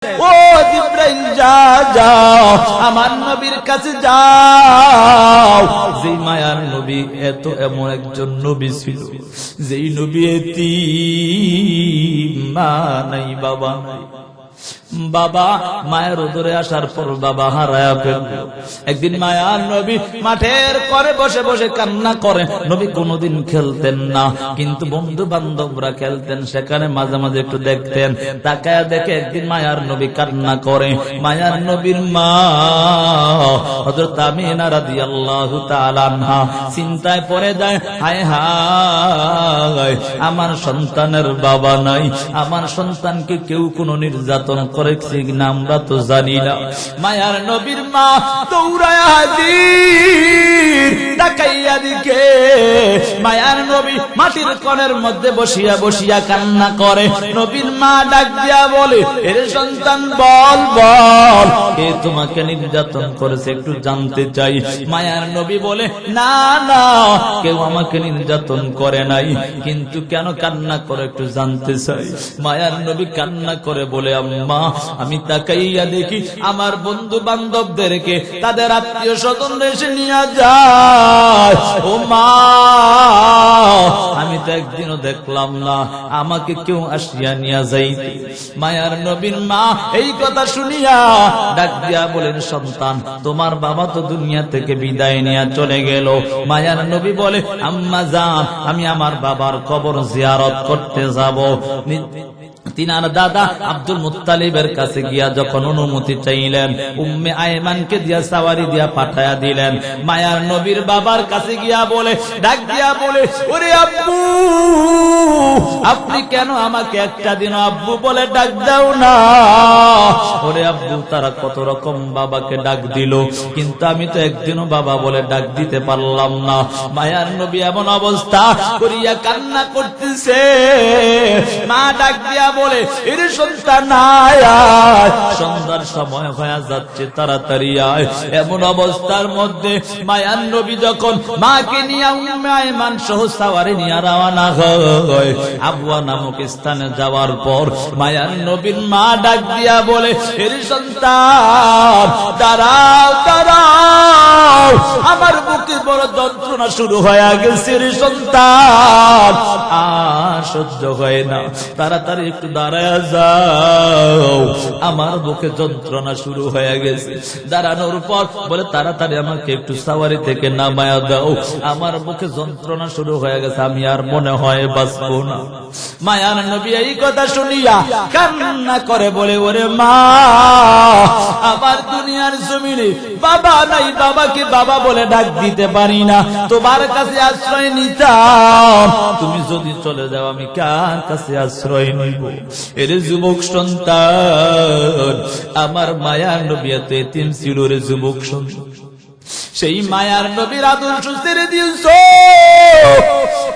ও জিবরাইল যাও আমার নবীর কাছে যাও। যেই মায়ার নবী এমন একজন নবী ছিল যেই নবী এতিম, মা নাই বাবা নাই। বাবা মায়ের উদরে আসার পর বাবা হারায়া ফেলল। একদিন মায়ার নবী মাঠের করে বসে বসে কান্না করে। নবী কোনোদিন খেলতেন না, কিন্তু বন্ধু বান্ধবরা খেলতেন, সেখানে মাঝে মাঝে একটু দেখতেন। তাকায়া দেখে একদিন মায়ার নবী কান্না করে। মায়ার নবীর মা হযরত আমিনা রাদিয়াল্লাহু তাআলা আনহা চিন্তায় পড়ে যায়, হায় হায় আমার সন্তানের বাবা নাই, আমার সন্তানকে কেউ কোনো নির্যাতন করেছে কিনা আমরা তো জানি না। মায়ার নবীর মা দৌড়ায়া হাজির, তাকাইয়া দিকে মায়ার নবী মাটির কোণের মধ্যে বসিয়া বসিয়া কান্না করে। নবীর মা ডাক দিয়া বলে, এর সন্তান বল বল, কে তোমাকে নির্যাতন করেছে একটু জানতে চাই। মায়ার নবী বলে, না না কেউ আমাকে নির্যাতন করে নাই, কিন্তু কেন কান্না করে একটু জানতে চাই। মায়ার নবী কান্না করে বলে, আম্মা আমি তাকাইয়া দেখি আমার বন্ধু বান্ধবদেরকে তাদের আত্মীয় স্বজন এসে নিয়ে যায়। ও মা আমি তো একদিনও দেখলাম না আমাকে কেউ আসিয়া নিয়ে যাইতে। মায়ার নবীর মা এই কথা শুনিয়া ডাক দিয়া বলেন, সন্তান তোমার বাবা তো দুনিয়া থেকে বিদায় নিয়ে চলে গেল। মায়ার নবী বলে, আম্মা জান আমি আমার বাবার কবর জিয়ারত করতে যাব। তিনার দাদা আব্দুল মুত্তালিবের কাছে গিয়া যখন অনুমতি চাইলেন, উম্মে আয়মানকে দিয়া সাওয়ারি দিয়া পাঠায়া দিলেন। মায়ার নবীর বাবার কাছে গিয়া বলে, ডাক দিয়া বলে, ওরে আব্বু আপনি কেন আমাকে একটা দিন আব্বু বলে ডাক দাও না? ওরে আব্বু তারা কত রকম বাবাকে ডাক দিল, কিন্তু আমি তো একদিনও বাবা বলে ডাক দিতে পারলাম না। মায়ার নবী এমন অবস্থা করিয়া কান্না করতেছে। মা ডাক দিয়া বলে, এর সন্তান আয়, সন্ধ্যার সময় হয়ে যাচ্ছে, তাড়াতাড়ি আয়। এমন অবস্থার মধ্যে মায়ার নবী যখন মাকে নিয়ে উম্মে আয়মান সহ সাওয়ারি নিয়ে রওনা হয়, আবওয়া নামক স্থানে যাওয়ার পর মায়ার নবীর মা ডাক দিয়া বলে, এর সন্তান দাঁড়াও দাঁড়াও, আমার বুকে বড় যন্ত্রণা শুরু হয়ে গেছে রে সন্তান, আর সহ্য হয় না, তাড়াতাড়ি একটু দাঁড়ায়া যাও, আমার বুকে যন্ত্রণা শুরু হয়ে গেছে। দাঁড়ানোর পর বলে, তাড়াতাড়ি আমাকে একটু সাওয়ারি থেকে নামায়া দাও, আমার বুকে যন্ত্রণা শুরু হয়ে গেছে, আমি আর মনে হয় বাঁচবো না। মায়ার নবী এই কথা শুনিয়া কান্না করে বলে, ওরে মা আমার দুনিয়ার জমিনে বাবা নাই, বাবাকে বাবা বলে ডাক দিতে পারি না, তোমার কাছে আশ্রয় নিতাম, তুমি যদি চলে যাও আমি কার কাছে আশ্রয় নিব? এর যুবক সন্তান আমার মায়ার নবী এত এতিম ছিল রে যুবক সন্তান, সেই মায়ার নবীর আদর্শ ছেড়ে দিয়েছ।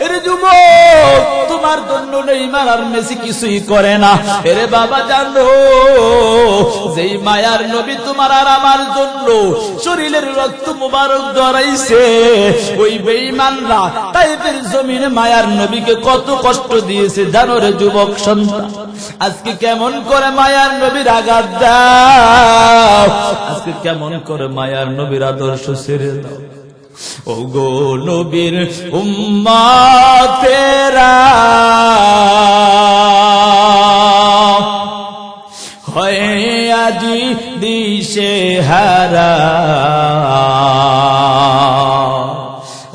এর যুবক তোমার জন্য নেইমার আর মেসি কিছুই করে না। এরে বাবা জানো, যেই মায়ার নবী তোমার আর আমার জন্য শরীরের রক্ত মুবারক ধরাইছে, ওই বেঈমানরা তাইফের জমিনে মায়ার নবীকে কত কষ্ট দিয়েছে জানো রে যুবক সন্তান। আজকে কেমন করে মায়ার নবীর আঘাত দাও, আজকে কেমন করে মায়ার নবীর আদর্শ ছেড়ে দাও। ও গো নবীর উম্মতেরা হয়ে আজি দিশে হারা,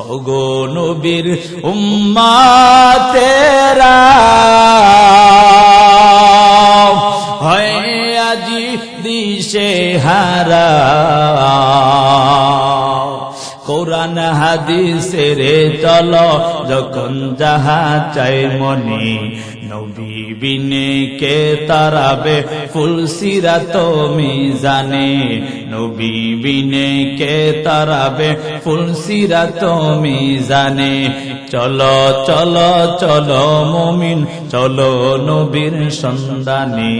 ও গো নবীর উম্মতেরা হয়ে আজি দিশে হারা, কোরআন হাদিসের চলো যখন যাহা চাই মনে, নবী বিনে কে তারাবে ফুল সিরাত মিজানে, নবী বিনে কে তারাবে ফুল সিরাত মিজানে, চলো চলো চলো মুমিন চলো নবীর সন্ধানে,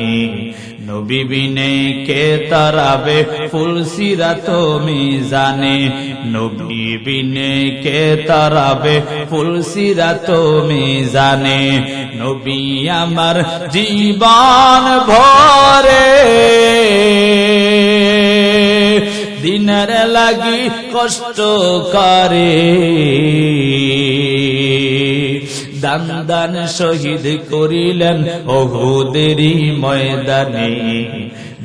নবী বিনে কে তারাবে ফুলসিরাত মিজানে, নবী বিনে কে তারাবে ফুলসিরাত মিজানে। নবী আমার জীবন ভরে দিনের লাগি কষ্ট করে, দান দান শহীদ করিলেন উহুদেরই ময়দানে।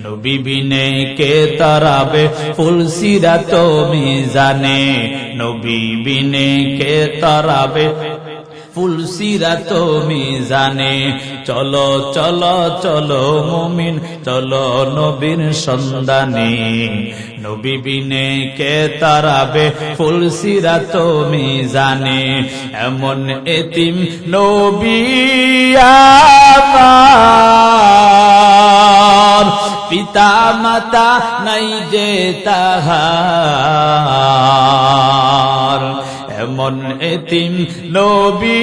নবী বিনে কে তারাবে ফুলসিরাত মিজানে, নবী বিনে কে তারাবে ফুলসিরাত মিজানে। চলো চলো চলো মুমিন চলো নবীর সন্ধানে, নবী বিনে কে তারাবে ফুলসিরাত মিজানে। এমন এতিম নবী আমার, পিতা মাতা নাই যে তাহার, এমন এতিম নবী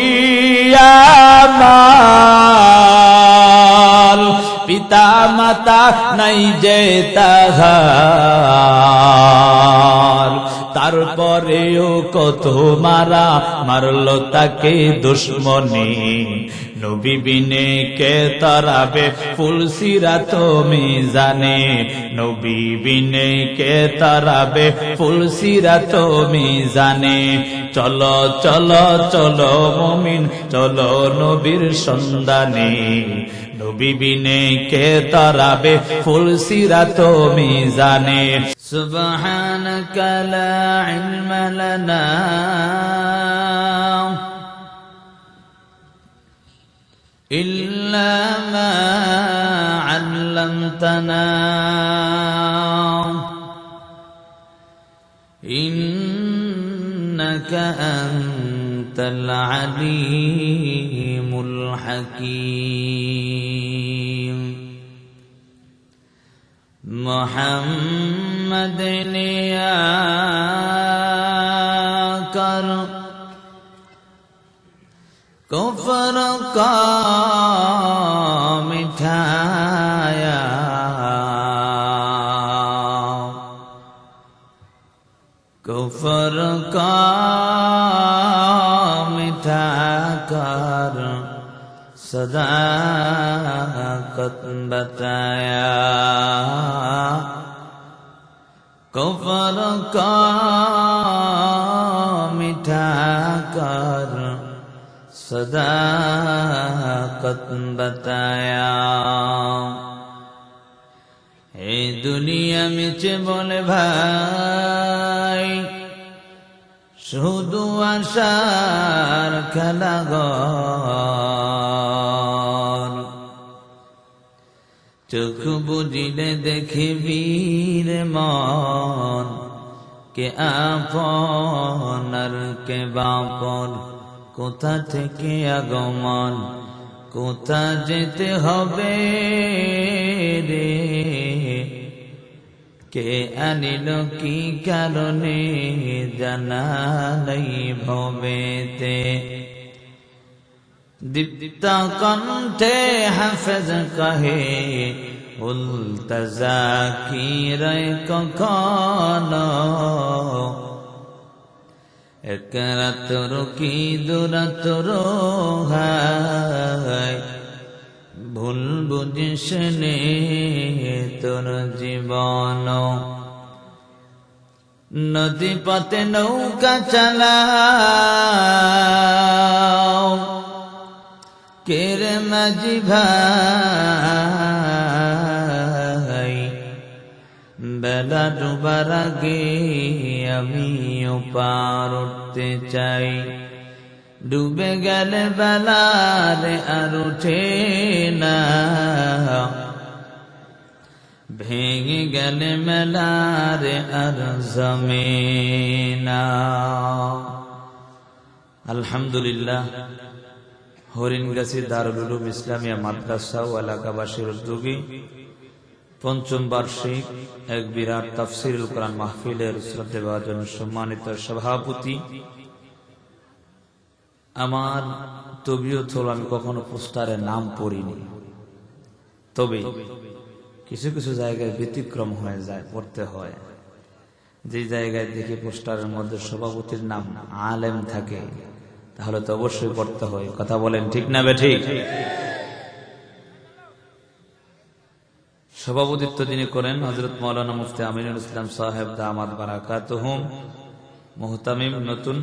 আমার, পিতা মাতা নাই যে তাহার। তারপরেও কত মারা মারলো তাকে দুশ্মনে, নবী বিনে কে তারাবে ফুলসিরাত মিজানে, নবী বিনে কে তারাবে ফুলসিরাত মিজানে। চলো চলো চলো মুমিন চলো নবীর সন্ধানে, নবী বিনে কে তারাবে ফুলসিরাত মিজানে। সুবহানাকা লা ইলমা লানা ইল্লা মা আল্লামতানা, ইন্নাকা আনতাল আলীমুল হাকীম। মুহাম্মাদিন ইয়া কর কুফর का मिठाया, कुफर का मिठा कर सदाकत बताया, कुफर का मिठा कर सदाकत बताया। हे दुनिया में बोले भाई শুধু আশার খেলাঘর, চোখ বুঝিলে দেখিবি রে মন, কে আপন আর কে বাপন, কোথা থেকে আগমন কোথা যেতে হবে রে, কে আনিল কি কারণে জানা নাই ভবেতে। দীপ্ত কণ্ঠে হাফেজ কহে উলতাজা কি রে কখনো, এক রাতর কি দুরাতর হায়, ভুল বুঝিস নে তোর জীবন। নদী পথে নৌকা চালাও কেরে মাঝি ভাই, বেলা ডুবার আগে আমিও পার উঠতে চাই, ডুবে গেলে বেলারে আর উঠে না, ভেঙে গেলে মেলারে আর জমে না। আলহামদুলিল্লাহ, হরিণগাছি দারুল উলুম ইসলামিয়া মাদ্রাসা ও এলাকাবাসীর উদ্যোগে পঞ্চম বার্ষিক এক বিরাট তাফসীরুল কোরআন মাহফিলের শ্রদ্ধেভাজন সম্মানিত সভাপতি, আমার তবিয়ত হল আমি কখনো পোস্টারে নাম পড়িনি, তবে কিছু কিছু জায়গায় ব্যতিক্রম হয়ে যায়, পড়তে হয়। যে জায়গায় দেখি পোস্টারের মধ্যে সভাপতির নাম আলেম থাকে, তাহলে তো অবশ্যই পড়তে হয়। কথা বলেন ঠিক না বেঠিক? সভাপতিত্ব যিনি করেন হযরত মাওলানা মুফতি আমিনুল ইসলাম সাহেব দামাত বারাকাতুহুম, মুহতামিম নতুন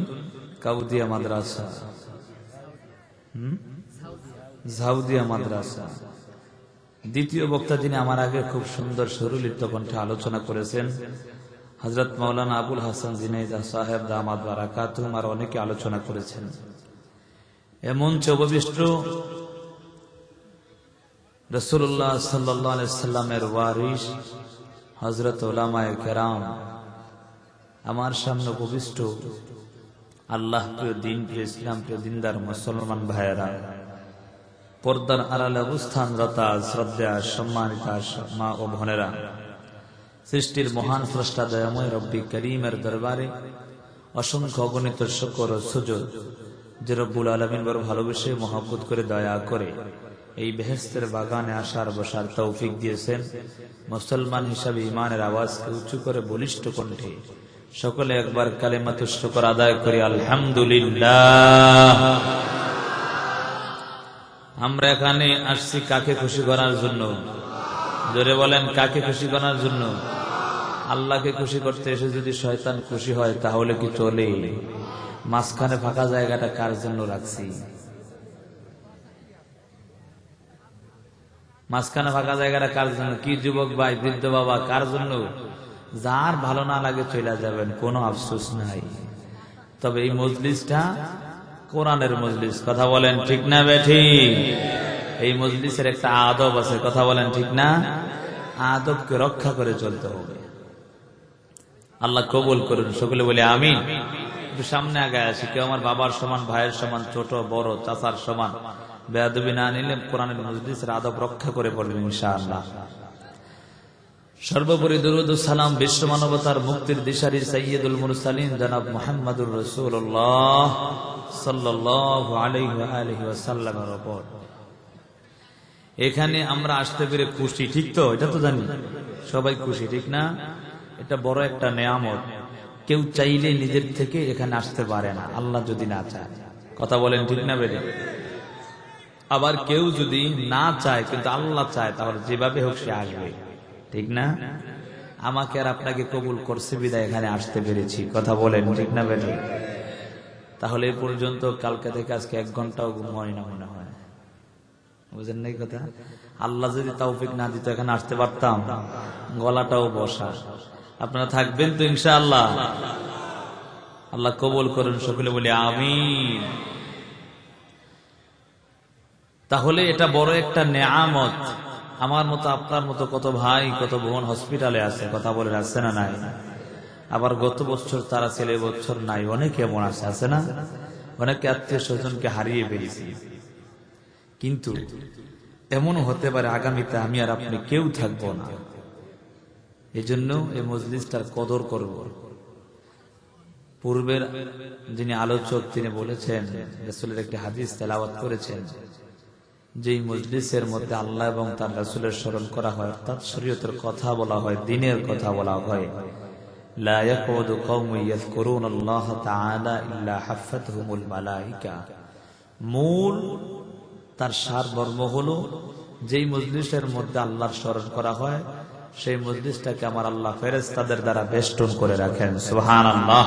কাউদিয়া মাদ্রাসা, জাউদিয়া মাদ্রাসা। দ্বিতীয় বক্তা যিনি আমার আগে খুব সুন্দর সুরলিত কণ্ঠে আলোচনা করেছেন হযরত মাওলানা আবুল হাসান জিনাইদা সাহেব দামাত বারাকাতুহুম, আর অনেকে আলোচনা করেছেন। এমন উপবিষ্ট রাসূলুল্লাহ সাল্লাল্লাহু আলাইহি সাল্লামের ওয়ারিস হযরত উলামায়ে কেরাম, আমার সামনে উপবিষ্ট আল্লাহ প্রিয়, দিন প্রিয়, ইসলাম প্রিয় দিনদার মুসলমান ভাইয়েরা, পর্দার আড়ালে অবস্থানরত শ্রদ্ধা সম্মানিত মা ও বোনেরা, সৃষ্টির মহান স্রষ্টা দয়াময় রব্বি করিমের দরবারে অসংখ্য অগণিত শুকর ও সুজুদ যে রব্বুল আলামিন বড় ভালোবেসে মহব্বত করে দয়া করে এই বেহেশতের বাগানে আসার বসার তৌফিক দিয়েছেন। মুসলমান হিসাবে ইমানের আওয়াজকে উঁচু করে বলিষ্ঠ কণ্ঠে সকলে একবার কালিমাতুশ শুকর আদায় করি, আলহামদুলিল্লাহ। আমরা এখানে আসছি কাকে খুশি করার জন্য? জোরে বলেন, কাকে খুশি করার জন্য? আল্লাহকে খুশি করতে এসে যদি শয়তান খুশি হয় তাহলে কি চলে? মাঝখানে ফাঁকা জায়গাটা কার জন্য রাখছি? মাঝখানে ফাঁকা জায়গাটা কার জন্য? কি যুবক ভাই, বৃদ্ধ বাবা, কার জন্য? যার ভালো না লাগে চলে যাবেন, কোনো আফসোস নাই। তবে এই মজলিসটা কোরআনের মজলিস। কথা বলেন ঠিক না বেঠিক? এই মজলিসের একটা আদব আছে। কথা বলেন ঠিক না? আদবকে রক্ষা করে চলতে হবে। আল্লাহ কবুল করুন, সকলে বলে আমিন। একটু সামনে আগে আসি। কেউ আমার বাবার সমান, ভাইয়ের সমান, ছোট বড় চাচার সমান বেয়াদবি না নিলে কোরআনের মজলিসের আদব রক্ষা করে পড়বেন ইনশাআল্লাহ। সর্বোপরি দরুদ ও সালাম বিশ্ব মানবতার মুক্তির দিশারি সাইয়্যিদুল মুরসালিন জনাব মুহাম্মদুর রাসূলুল্লাহ সাল্লাল্লাহু আলাইহি ওয়া আলিহি ওয়াসাল্লামের উপর। এখানে আমরা আসতে পেরে খুশি, ঠিক তো? এটা তো জানি সবাই খুশি, ঠিক না? এটা বড় একটা নেয়ামত। কেউ চাইলে নিজের থেকে এখানে আসতে পারে না, আল্লাহ যদি না চায়। কথা বলেন ঠিক না বেরে? আবার কেউ যদি না চায় কিন্তু আল্লাহ চায়, তাহলে যেভাবে হোক সে আসবে, ঠিক না? আমাকে আর আপনাকে কবুল করছে বিদায় এখানে আসতে পেরেছি। কথা বলেন ঠিক না বেরে? তাহলে এ পর্যন্ত কালকে থেকে আজকে 1 ঘন্টাও ঘুম হয় না মনে হয়, বুঝেন নাই কথা? আল্লাহ যদি তৌফিক না দিত এখানে আসতে পারতাম? গলাটাও বসা। আপনারা থাকবেন তো ইনশাআল্লাহ? আল্লাহ কবুল করুন, সকলে বলি আমিন। তাহলে এটা বড় একটা নেয়ামত। আমার মতো আপনার মতো কত ভাই কত বোন হসপিটালে আছে, কথা বলে আসছে না নাই? আবার গত বছর তারা ছেলে, বছর নাই, অনেকে এমন আছে না? অনেকে আত্মীয় স্বজনকে হারিয়ে ফেলেছি। কিন্তু এমনও হতে পারে আগামীতে আমি আর আপনি কেউ থাকবো না। এই জন্য এই মজলিসটার কদর করব। পূর্বের যিনি আলোচক তিনি বলেছেন, রাসূলের একটি হাদিস তেলাওয়াত করেছেন, যেই মজলিসের মধ্যে আল্লাহ এবং তার রাসূলের স্মরণ করা হয়, অর্থাৎ শরীয়তের কথা বলা হয়, দ্বীনের কথা বলা হয়, লা ইয়াকুদু কওমুন ইয়াযকুরুনাল্লাহা তাআলা ইল্লা হাফাতহুমুল মালায়েকা। মূল তার সারমর্ম হলো, যেই মজলিসের মধ্যে আল্লাহর স্মরণ করা হয় সেই মজলিসটাকে আমার আল্লাহ ফেরেশতাদের দ্বারা বেষ্টন করে রাখেন। সুবহানাল্লাহ।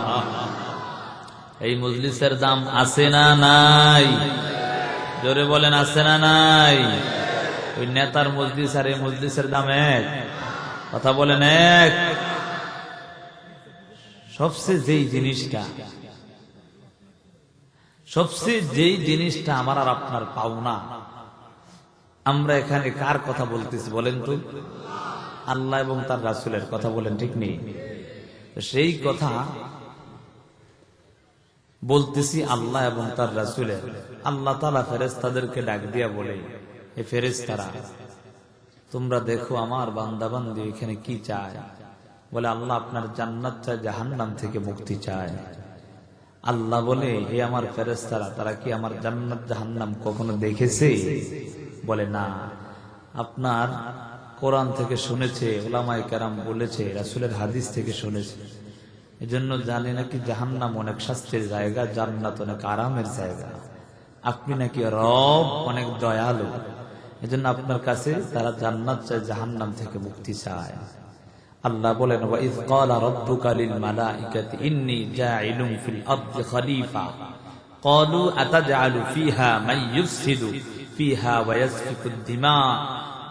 এই মজলিসের দাম আছে না নাই? জোরে বলেন, আছে না নাই? ওই নেতার মজলিস আর এই মজলিসের দাম এক? কথা বলেন এক? সবচেয়ে যেই জিনিসটা আমার আর আপনার পাওনা, আমরা এখানে কার কথা বলতেছি বলেন তো? আল্লাহ এবং তার রাসূলের কথা বলেন, ঠিক নেই? সেই কথা বলতেছি আল্লাহ এবং তার রাসূলের। আল্লাহ তাআলা ফেরেশতাদেরকে ডাক দিয়া বলে, এ ফেরেশতারা, তোমরা দেখো আমার বান্দা বান্দি এখানে কি চায়। বলে, আল্লাহ আপনার জান্নাত চায়, জাহান্নাম থেকে মুক্তি চায়। আল্লাহ বলে, হে আমার ফেরেশতারা, তারা কি আমার জান্নাত জাহান্নাম কখনো দেখেছে? বলে, না। আপনার কোরআন থেকে শুনেছে, ওলামায়ে কেরাম বলেছে, রাসূলের হাদিস থেকে শুনেছে। এজন্য জানে নাকি জাহান্নাম অনেক শাস্তির জায়গা, জান্নাত অনেক আরামের জায়গা। আপনি নাকি রব অনেক দয়ালু, এজন্য আপনার কাছে তারা জান্নাত চায়, জাহান্নাম থেকে মুক্তি চায়। আল্লাহ বলেন, ওয়া ইয ক্বালা রাব্বুকা লিল মালাইকাতি ইন্নী জাইলুন ফিল আরদি খলিফা ক্বালু আতাজআলু ফিহা মান ইউফসিদু ফিহা ওয়া ইয়াসফিকুদ দিমা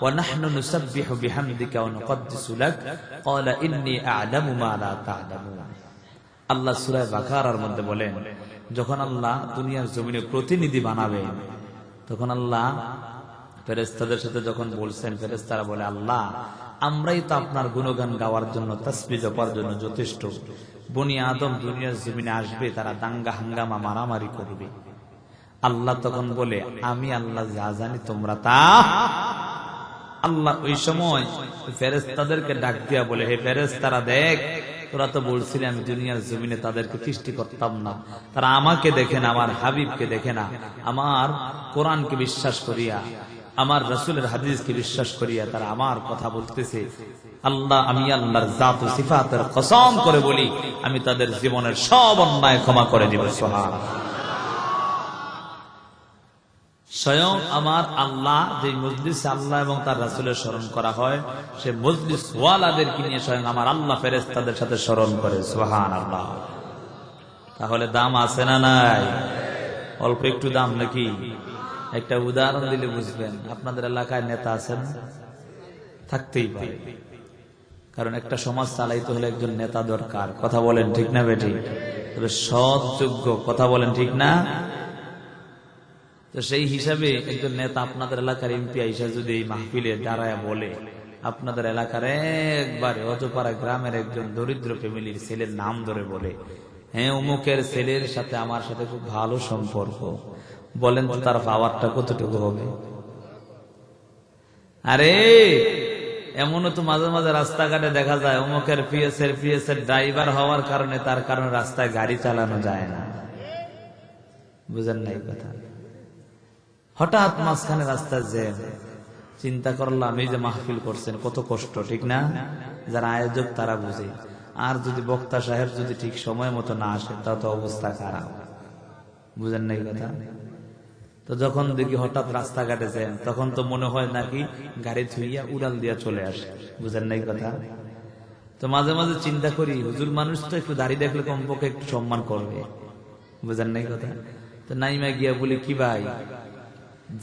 ওয়া নাহনু নুসাব্বিহু বিহামদিকা ওয়া নুকদ্দিসু লাক ক্বালা ইন্নী আ'লামু মা লা তা'লামুন। আল্লাহ সূরা বাকারার মধ্যে বলেন, যখন আল্লাহ দুনিয়ার জমিনে প্রতিনিধি বানাবেন, তখন আল্লাহ ফেরেশতাদের সাথে যখন বলছেন, ফেরেশতারা বলে, আল্লাহ আমরাই তো আপনার গুণগান গাওয়ার জন্য, তাসবিহ জপার জন্য যথেষ্ট। বনি আদম দুনিয়ার জমিনে আসবে, তারা দাঙ্গা হাঙ্গামা মারামারি করবে। আল্লাহ তখন বলে, আমি আল্লাহ যা জানি তোমরা তা। আল্লাহ ওই সময় ফেরেশতাদেরকে ডাক দিয়া বলে, হে ফেরেশতারা, দেখ তোরা তো বলছিলি আমি দুনিয়ার জমিনে তাদেরকে সৃষ্টি করতাম না, তারা আমাকে দেখে না, আমার হাবিবকে দেখে না, আমার কোরআনকে বিশ্বাস করিয়া, আমার রাসূলের হাদিসকে বিশ্বাস করিয়া তারা আমার কথা বলতেছে। আল্লাহ, আমি আল্লাহর জাত ও সিফাতের কসম করে বলি, আমি তাদের জীবনের সব অন্যায় ক্ষমা করে দিব। সুবহানাল্লাহ। স্বয়ং আমার আল্লাহ যে মজলিসে আল্লাহ এবং তার রাসূলের স্মরণ করা হয়, সে মজলিস ওয়ালাদেরকে নিয়ে স্বয়ং আমার আল্লাহ ফেরেশতাদের সাথে স্মরণ করে। সুবহানাল্লাহ। তাহলে দাম আছে না নাই? অল্প একটু দাম নাকি? একটা উদাহরণ দিলে বুঝবেন। আপনাদের এলাকায় নেতা আছেন? থাকতেই পারে, কারণ একটা সমাজ চালাইতে হলে একজন নেতা দরকার। কথা বলেন ঠিক না বেঠিক? তবে সৎ, যোগ্য। কথা বলেন ঠিক না? তো সেই হিসাবে একজন নেতা আপনাদের এলাকার এমপি আইসা যদি এই মাহফিলে দাঁড়ায় বলে, আপনাদের এলাকার একবারে অজপাড়া গ্রামের একজন দরিদ্র ফ্যামিলির ছেলের নাম ধরে বলে, হ্যাঁ অমুকের ছেলের সাথে আমার সাথে খুব ভালো সম্পর্ক, বলেন তো তার পাওয়ারটা কতটুকু হবে? আরে এমনও তো মাঝে মাঝে রাস্তাঘাটে দেখা যায়, অমুকের পিএসের ড্রাইভার হওয়ার কারণে, তার কারণে রাস্তায় গাড়ি চালানো যায় না। বুঝেন নাই কথা? হঠাৎ মাঝখানে রাস্তায় জ্যাম, চিন্তা করলাম এই যে মাহফিল করছেন কত কষ্ট, ঠিক না? যারা আয়োজক তারা বুঝে। আর যদি বক্তা সাহেব যদি ঠিক সময় মতো না আসে, তা তো অবস্থা খারাপ। বুঝেন নাই কথা? তো যখন দেখি হঠাৎ রাস্তাঘাটে জ্যাম, তখন তো মনে হয় নাকি গাড়ি থুইয়া উড়াল দিয়া চলে আসে। বুঝেন নাই কথা? তো মাঝে মাঝে চিন্তা করি, হুজুর মানুষ তো একটু দাঁড়িয়ে দেখলে কমপক্ষে একটু সম্মান করবে। বুঝেন নাই কথা? তো নাইমা গিয়া বলি, কি ভাই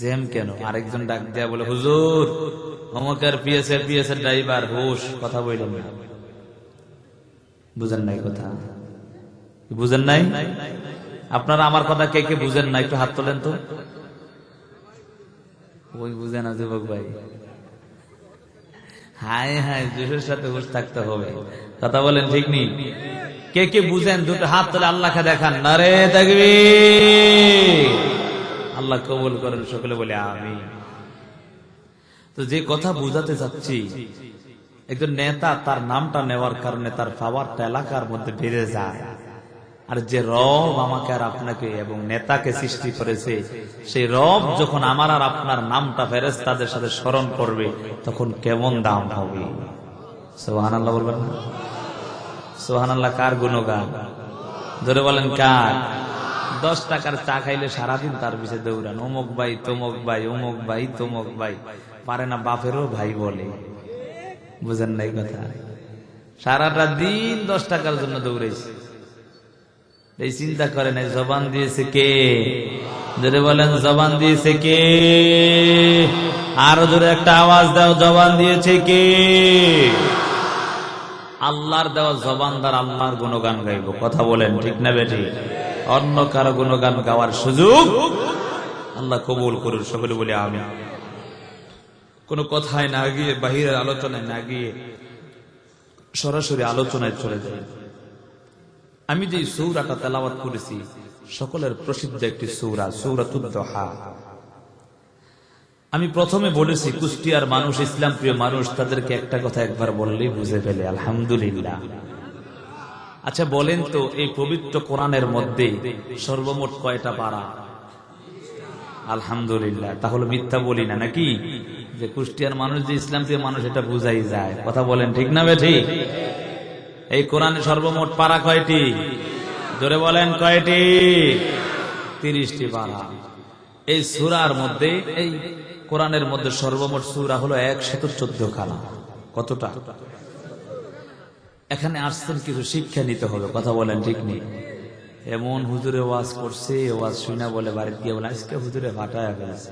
জ্যাম কেন? আরেকজন ডাক দেয়া বলে, হুজুর অমুকের পিএসের ড্রাইভার হুশ, কথা বললেন না। বুঝেন নাই কথা? বুঝেন নাই? আপনারা আমার কথা কে কে বুঝেন না একটু হাত তোলেন তো। ওই বুঝে না যুবক ভাই। হায় হায়, জোশের সাথে হুশ থাকতে হবে। কথা বলেন ঠিক নেই? কে কে বুঝেন দুটো হাত তোলে আল্লাহকে দেখান। নারে তাকবীর। আল্লাহ কবুল করেন, সকলে বলে আমিন। তো যে কথা বুঝাতে চাচ্ছি, একজন নেতা তার নামটা নেওয়ার কারণে তার পাওয়ারটা এলাকার মধ্যে বেড়ে যায়। আর যে রব আমাকে আর আপনাকে এবং নেতাকে সৃষ্টি করেছে, সেই রব যখন আমার আর আপনার নামটা ফেরেশতাদের সাথে স্মরণ করবে, তখন কেমন দাম হবে? সুবহানাল্লাহ বলবেন না? সুবহানাল্লাহ। কার গুণগান? ধরে বলেন কার? 10 টাকার চা খাইলে সারাদিন তার পিছে দৌড়ান, অমুক ভাই তমুক ভাই, অমুক ভাই তমুক ভাই, পারে না বাপেরও ভাই বলে। বুঝেন নাই কথা? সারাটা দিন 10 টাকার জন্য দৌড়াইছে। এই চিন্তা করেন, এই জবান দিয়েছে কে? যদি বলেন জবান দিয়েছে কে? আরো জোরে একটা আওয়াজ দাও, জবান দিয়েছে কে? আল্লাহর দেওয়া জবান দ্বারা আল্লাহর গুণগান গাইব। কথা বলেন ঠিক না বেটি? অন্য কারো গুণগান গাওয়ার সুযোগ আল্লাহ কবুল করুন, সকলে বলে আমিন। কোন কথায় না গিয়ে, বাহিরের আলোচনায় না গিয়ে সরাসরি আলোচনায় চলে যায়। আমি যে সূরাটা তেলাওয়াত করেছি, সকলের প্রসিদ্ধ একটি সূরা, সূরাতুদ দুহা। আমি প্রথমে বলেছি, কুষ্টিয়ার মানুষ, ইসলাম প্রিয় মানুষ, তাদেরকে একটা কথা একবার বললেই বুঝে ফেলে। আলহামদুলিল্লাহ। আচ্ছা বলেন তো, এই পবিত্র কোরআনের মধ্যে সর্বমোট কয়টা পারা? আলহামদুলিল্লাহ। তাহলে মিথ্যা বলি না নাকি, যে কুষ্টিয়ার মানুষ যে ইসলাম প্রিয় মানুষ এটা বুঝাই যায়। কথা বলেন ঠিক না বেঠি? এই কোরআনে সর্বমোট পারা কয়টি? জোরে বলেন কয়টি? 30টি পারা। এই সূরার মধ্যে, এই কোরআনের মধ্যে সর্বমোট সূরা হলো 114 খানা। কতটা? এখানে আসছেন কিছু শিক্ষা নিতে হবে। কথা বলেন ঠিক নেই? এমন হুজুরে ওয়াজ করছে, ওয়াজ শুনা বলে বাড়িতে গিয়ে বলে আজকে হুজুরে ভাটায় ফেলেছে।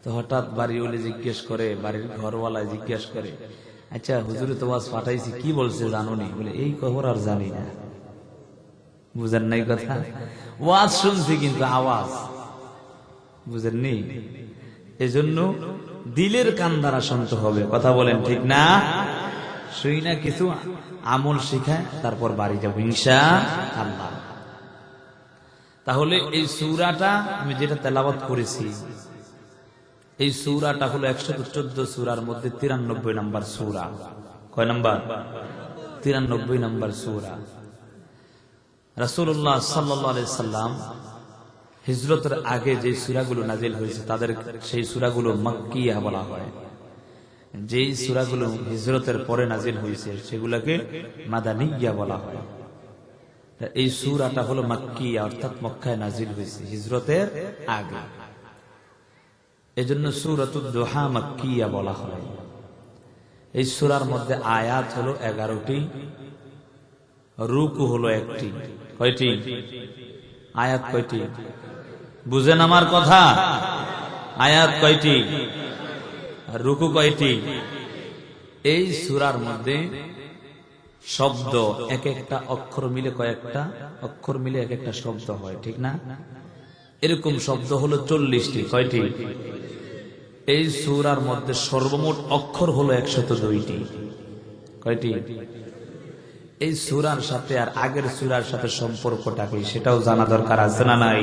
তো হঠাৎ বাড়িওয়ালা জিজ্ঞেস করে, বাড়ির ঘরওয়ালায় জিজ্ঞেস করে, আচ্ছা হুজুরে তো ওয়াজ ফাটাইছি, কি বলছে জানুনি? বলে এই খবর আর জানি না। বুঝেন নাই কথা? ওয়াজ শুনছি কিন্তু আওয়াজ বুঝেননি। এজন্য দিলের কান দ্বারা শুনতে হবে। কথা বলেন ঠিক না? শুই না কিছু আমল শিখায়, তারপর বাড়ি যাবো ইনশাআল্লাহ। তাহলে এই সূরাটা আমি যেটা তেলাওয়াত করেছি, এই সূরাটা হলো 114 সূরার মধ্যে 93 নম্বর সূরা। কয় নম্বর? 93 নম্বর সূরা। রাসূলুল্লাহ সাল্লাল্লাহু আলাইহি সাল্লাম হিজরতের আগে যে সূরাগুলো নাজিল হয়েছে তাদের সেই সূরাগুলো মাক্কিয়া বলা হয়। যেই সূরাগুলো হিজরতের পরে নাজিল হয়েছে সেগুলোকে মাদানিয়া বলা হয়। এই সূরাটা হলো মাক্কিয়া, অর্থাৎ মক্কায় নাজিল হয়েছে হিজরতের আগে। এজন্য সূরাতুদ দুহা মাক্কিয়া বলা হয়। এই সূরার মধ্যে আয়াত হলো 11টি, রুকু হলো 1টি। কয়টি আয়াত? কয়টি? বুঝেন আমার কথা? আয়াত কয়টি? রুকু কয়টি? এই সূরার মধ্যে শব্দ এক একটা অক্ষর মিলে কয়েকটা অক্ষর মিলে এক একটা শব্দ হয়, ঠিক না? এরকম শব্দ হলো 40টি। কয়টি? এই সূরার মধ্যে সর্বমোট অক্ষর হলো 102টি। কয়টি? এই সূরার সাথে আর আগের সূরার সাথে সম্পর্কটা কি সেটাও জানা দরকার আছে না নাই?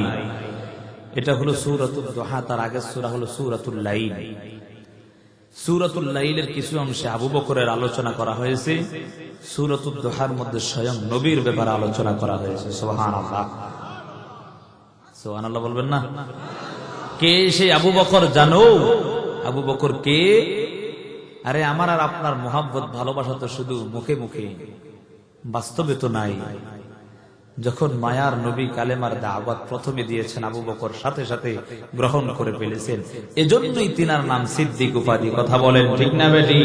এটা হলো সূরাতুদ দুহা, তার আগের সূরা হলো সূরাতুল লাইল। সূরাতুল লাইলের কিছু অংশে আবু বকরের আলোচনা করা হয়েছে, সূরাতুদ দুহার মধ্যে স্বয়ং নবীর ব্যাপারে আলোচনা করা হয়েছে। সুবহানাল্লাহ, সুবহানাল্লাহ বলবেন না? কে সেই আবু বকর জানো? আবু বকর কে? আরে আমার আর আপনার মোহাব্বত ভালোবাসা তো শুধু মুখে মুখে, বাস্তবে তো নাই। যখন মায়ার নবী কালেমার দাওয়াত প্রথমে দিয়েছেন আবু বকর সাথে সাথে গ্রহণ করে ফেলেছেন। এজন্যই তিনার নাম সিদ্দিক উপাধি। কথা বলেন ঠিক না বেটি?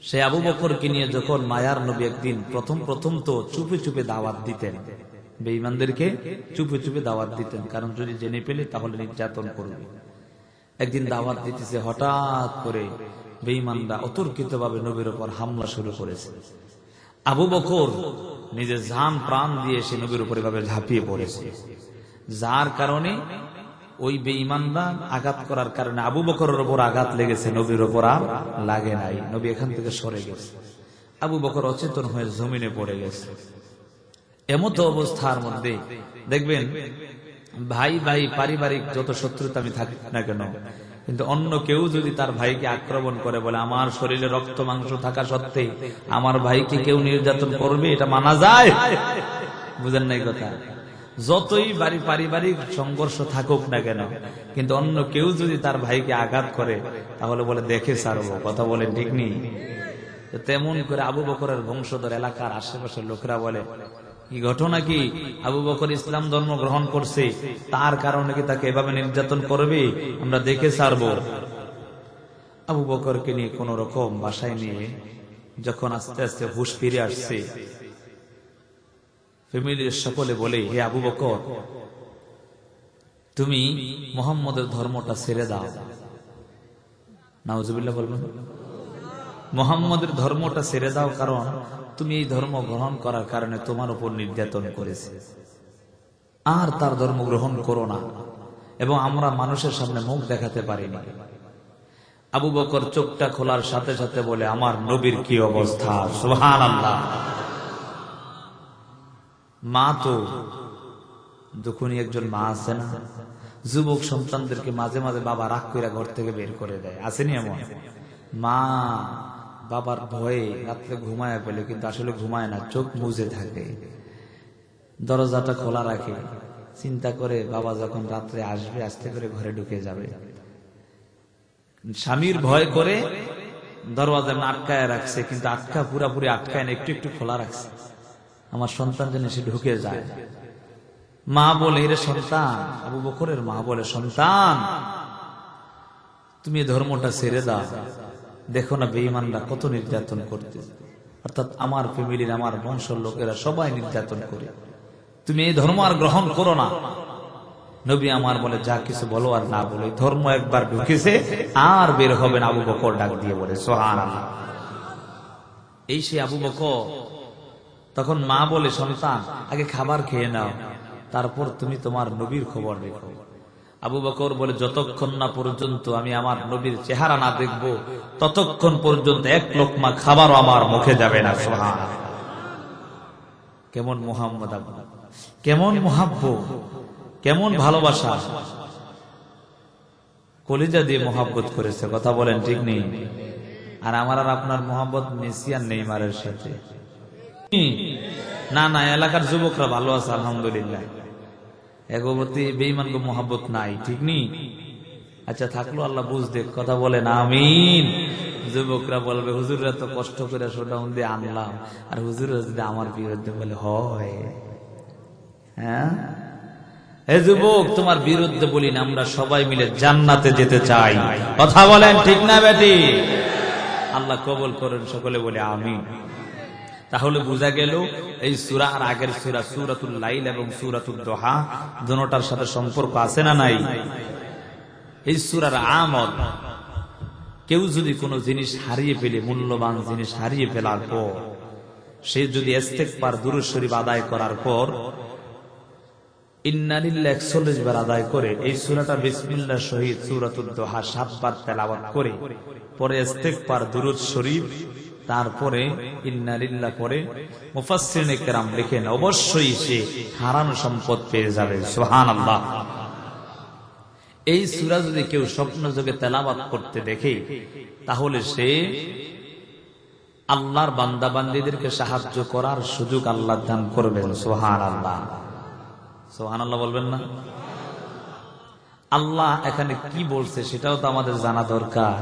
সে আবু বকরকে নিয়ে যখন মায়ার নবী একদিন প্রথম তো চুপে চুপে দাওয়াত দিতেন, বেঈমানদেরকে চুপে চুপে দাওয়াত দিতেন, কারণ যদি জেনে পেলে তাহলে নির্যাতন করবে। একদিন দাওয়াত দিতেছে, হঠাৎ করে বেঈমানরা অতর্কিতভাবে নবীর উপর হামলা শুরু করেছে। আবু বকর নিজের জান প্রাণ দিয়ে সে নবীর উপর এভাবে ঝাঁপিয়ে পড়েছে, যার কারণে ওই বেঈমানরা আঘাত করার কারণে আবু বকরের উপর আঘাত লেগেছে, নবীর উপর আর লাগে নাই। নবী এখান থেকে সরে গেছে, আবু বকর অচেতন হয়ে জমিনে পড়ে গেছে। এমত অবস্থার মধ্যে দেখবেন ভাই ভাই পারিবারিক যত শত্রুতা আমি থাকি না কেন, কিন্তু অন্য কেউ যদি তার ভাইকে আক্রমণ করে, বলে আমার শরীরে রক্ত মাংস থাকা সত্ত্বে আমার ভাইকে কেউ নির্যাতন করবে, এটা মানা যায়? বুঝেন নাই কথা? যতই পারিবারিক সংঘর্ষ থাকুক না কেন, কিন্তু অন্য কেউ যদি তার ভাইকে আঘাত করে তাহলে বলে দেখে ছাড়বো। কথা বলেন ঠিক নেই? তেমন করে আবু বকরের বংশধর এলাকার আশেপাশের লোকেরা বলে, কি ঘটনা কি? আবু বকর ইসলাম ধর্ম গ্রহণ করছে, তার কারণে কি তাকে এভাবে নির্যাতন করবে? আমরা দেখে ছাড়বো। আবু বকরকে নিয়ে কোন রকম বাসায় নিয়ে যখন আস্তে আস্তে হুঁশ ফিরে আসছে, ফ্যামিলির সকলে বলে, হে আবু বকর, তুমি মুহাম্মদের ধর্মটা ছেড়ে দাও। নাউজুবিল্লাহ বলবেন? মুহাম্মদের ধর্মটা ছেড়ে দাও, কারণ তুমি এই ধর্ম গ্রহণ করার কারণে তোমার উপর নির্যাতন করেছে। আর তার ধর্ম গ্রহণ করো না, এবং আমরা মানুষের সামনে মুখ দেখাতে পারিনি। আবু বকর চোখটা খোলার সাথে সাথে বলে, আমার নবীর কি অবস্থা! সুবহানাল্লাহ। মা তো যখনই একজন মা আছে না, যুবক সন্তানদেরকে মাঝে মাঝে বাবা রাগ করে ঘর থেকে বের করে দেয়, আসেনি এমন? মা বাবার ভয়ে রাত্রে ঘুমায় পেলে, কিন্তু আসলে ঘুমায় না, চোখ মুজে থাকে, দরজাটা খোলা রাখে, চিন্তা করে বাবা যখন রাত্রে আসবে আস্তে করে ঘরে ঢুকে যাবে। স্বামীর ভয় করে দরওয়াজা আটকায় রাখছে, কিন্তু পুরাপুরি আটকায় না, একটু একটু খোলা রাখছে, আমার সন্তান যেন সে ঢুকে যায়। মা বলে, রে সন্তান, আবু বকরের মা বলে, সন্তান তুমি ধর্মটা ছেড়ে দাও, দেখো না বেঈমানরা কত নির্যাতন করতে, অর্থাৎ আমার ফ্যামিলির আমার বংশের লোকেরা সবাই নির্যাতন করে, তুমি এই ধর্ম আর গ্রহণ করো না। নবী আমার বলে, যা কিছু বলো আর না বলো, ধর্ম একবার ঢুকেছে আর বের হবে না। আবু বকর ডাক দিয়ে বলে, সুবহানাল্লাহ। এই সে আবু বকর। তখন মা বলে, সন্তান আগে খাবার খেয়ে নাও, তারপর তুমি তোমার নবীর খবর রেখো। আবু বকর বলে, যতক্ষণ না পর্যন্ত আমি আমার নবীর চেহারা না দেখব ততক্ষণ পর্যন্ত এক লোকমা খাবারও আমার মুখে যাবে না। সুবহানাল্লাহ। কেমন মুহাম্মদ, কেমন মুহাব্বত, কেমন ভালোবাসা, কলিজা দিয়ে মোহাব্বত করেছে, কথা বলেন ঠিক নেই? আর আমার আর আপনার মোহাব্বত মেসি আর নেইমারের সাথে না, না, এলাকার যুবকরা ভালো আছে আলহামদুলিল্লাহ, এগোবতী বেঈমানকে মোহাব্বত নাই, ঠিক নেই? আচ্ছা থাকলো আল্লাহ বুঝ দেখ, কথা বলেন আমিন। যুবকরা বলবে, হুজুররা তো কষ্ট করে শোডাউন দিয়ে আনলাম, আর হুজুররা যদি আমার বিরুদ্ধে বলে হয়, হ্যাঁ হে যুবক, তোমার বিরুদ্ধে বলি না, আমরা সবাই মিলে জান্নাতে যেতে চাই, কথা বলেন ঠিক না বেটি? আল্লাহ কবুল করেন, সকলে বলে আমিন। তাহলে বোঝা গেল এই সূরা আর আগের সূরা, সূরাতুল লাইল এবং সূরাতুদ দুহা, দুটোটার সাথে সম্পর্ক আছে না নাই? এই সূরার আমল, কেউ যদি কোনো জিনিস হারিয়ে ফেলে, মূল্যবান জিনিস হারিয়ে ফেলার পর সে যদি ইস্তেগফার দুরূদ শরীফ আদায় করার পর ইন্না লিল্লাহি 41 বার আদায় করে, এই সূরাটা বিসমিল্লাহ শহীদ সূরাতুদ দুহা 7 বার তেলাওয়াত করে, পরে ইস্তেগফার দুরূদ শরীফ, তারপরে ইন্না লিল্লাহ পরে, মুফাসসিরিনে কেরাম লিখেন অবশ্যই সে হারানো সম্পদ পেয়ে যাবে। সুবহানাল্লাহ। এই সূরা যদি কেউ স্বপ্ন যোগে তেলাওয়াত করতে দেখে, তাহলে সে আল্লাহর বান্দা বান্দীদেরকে সাহায্য করার সুযোগ আল্লাহ দান করবেন। সুবহানাল্লাহ, সুবহানাল্লাহ বলবেন না? আল্লাহ এখানে কি বলছে সেটাও তো আমাদের জানা দরকার।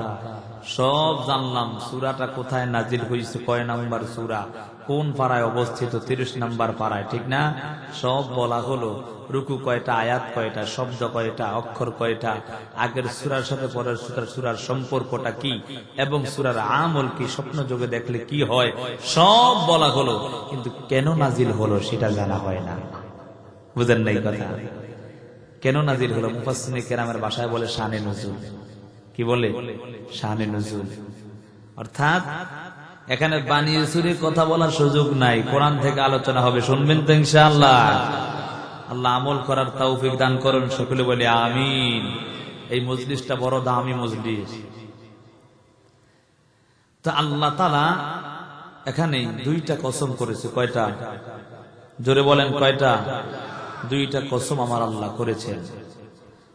সব জানলাম, সূরাটা কোথায় নাজিল হয়েছে, কয় নাম্বার সূরা, কোন পারায় অবস্থিত, 30 নাম্বার পারায়, ঠিক না? সব বলা হলো, রুকু কয়টা, আয়াত কয়টা, শব্দ কয়টা, অক্ষর কয়টা, আগের সূরার সাথে পরের সূরার সম্পর্কটা কি, এবং সূরার আমল কি, স্বপ্ন যোগে দেখলে কি হয়, সব বলা হলো, কিন্তু কেন নাজিল হলো সেটা জানা হয় না। বুঝেন নাই কথা? কেন নাজিল হলো? মুফাসসিরিনে কেরামের ভাষায় বলে শানে নুজুল। কি বলে? শানে নুজুল। অর্থাৎ এখানে বানিয়ে চুরি কথা বলার সুযোগ নাই, কোরআন থেকে আলোচনা হবে, শুনবেন তো ইনশাআল্লাহ। আল্লাহ আমল করার তৌফিক দান করুন, সকলে বলে আমিন। এই মজলিসটা বড় দামি মজলিস। তো আল্লাহ তাআলা এখানে দুইটা কসম করেছে। কয়টা? জোরে বলেন কয়টা? দুইটা কসম আমার আল্লাহ করেছেন।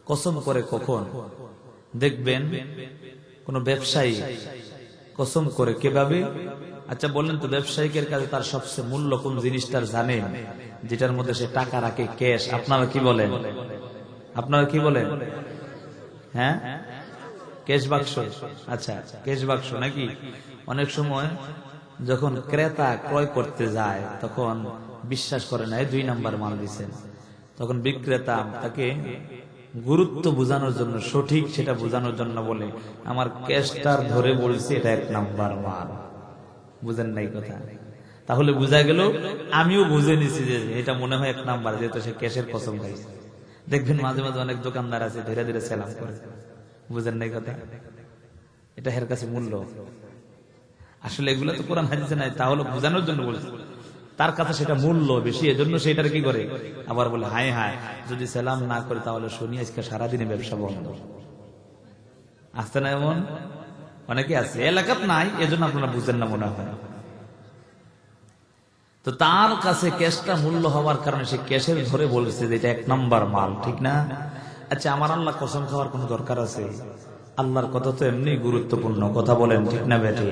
কসম করে কখন? দেখবেন কোন ব্যবসায়ী কসম করে কিভাবে? আচ্ছা বললেন তো, ব্যবসায়ীদের কাছে তার সবচেয়ে মূল্য কোন জিনিসটার জানেন? যেটার মধ্যে সে টাকা রাখে, ক্যাশ। আপনারা কি বলেন? আপনারা কি বলেন? হ্যাঁ, ক্যাশ বাক্স। আচ্ছা, ক্যাশ বাক্স নাকি? অনেক সময় যখন ক্রেতা ক্রয় করতে যায় তখন বিশ্বাস করে না, 2 নাম্বার মাল দিচ্ছেন, তখন বিক্রেতা তাকে গুরুত্ব বোঝানোর জন্য, সঠিক সেটা বোঝানোর জন্য বলে, আমার ক্যাশটার ধরে বলছে এটা 1 নাম্বার মাল। বুঝেন নাই কথা? তাহলে বোঝা গেল, আমিও বুঝে নিছি যে এটা মনে হয় 1 নাম্বার, যেহেতু সে ক্যাশের কসম খাইছে। দেখবেন মাঝে মাঝে অনেক দোকানদার আছে ধীরে ধীরে সেলাম করে। বুঝেন নাই কথা? এটা এর কাছে মূল্য। আসলে এগুলো তো কোরআন হাদিসে নাই, তাহলে বোঝানোর জন্য বলছে, তার কাছে সেটা মূল্য বেশি, এজন্য সেটার কি করে আবার বলে, হায় হায় যদি সালাম না করে তাহলে শুনি আজকে সারাদিনে ব্যবসা বন্ধ। আসতে না? এমন অনেকে আছে, এলাকাত নাই, এজন্য আপনারা বুঝেন না মনে হয়। তো তার কাছে ক্যাশটা মূল্য হওয়ার কারণে সে ক্যাশের ধরে বলেছে যে এটা 1 নাম্বার মাল, ঠিক না? আচ্ছা, আমার আল্লাহ কসম খাওয়ার কোন দরকার আছে? আল্লাহর কথা তো এমনি গুরুত্বপূর্ণ, কথা বলেন ঠিক না বেটি?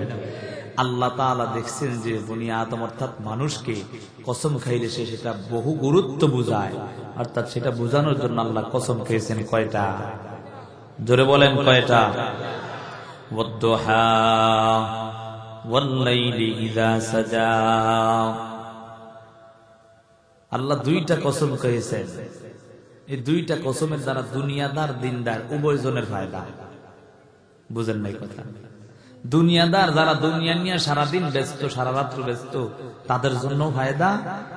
আল্লাহ তাআলা দেখছেন যে বনি আদম অর্থাৎ মানুষকে কসম খাইলে সে সেটা বহু গুরুত্ব বুঝায়, অর্থাৎ সেটা বোঝানোর জন্য আল্লাহ কসম খেয়েছেন কয়টা? জোরে বলেন কয়টা? ওয়াদ-দুহা ওয়াল-লাইলি ইযা সাজা। আল্লাহ দুইটা কসম খেয়েছেন। এই দুইটা কসমের দ্বারা দুনিয়াদার দিনদার উভয়জনের ফায়দা। বুঝেন নাই কথা? দুনিয়াদার যারা দুনিয়া নিয়ে সারাদিন ব্যস্ত, সারা রাত্র ব্যস্ত, তাদের জন্য ফায়দা,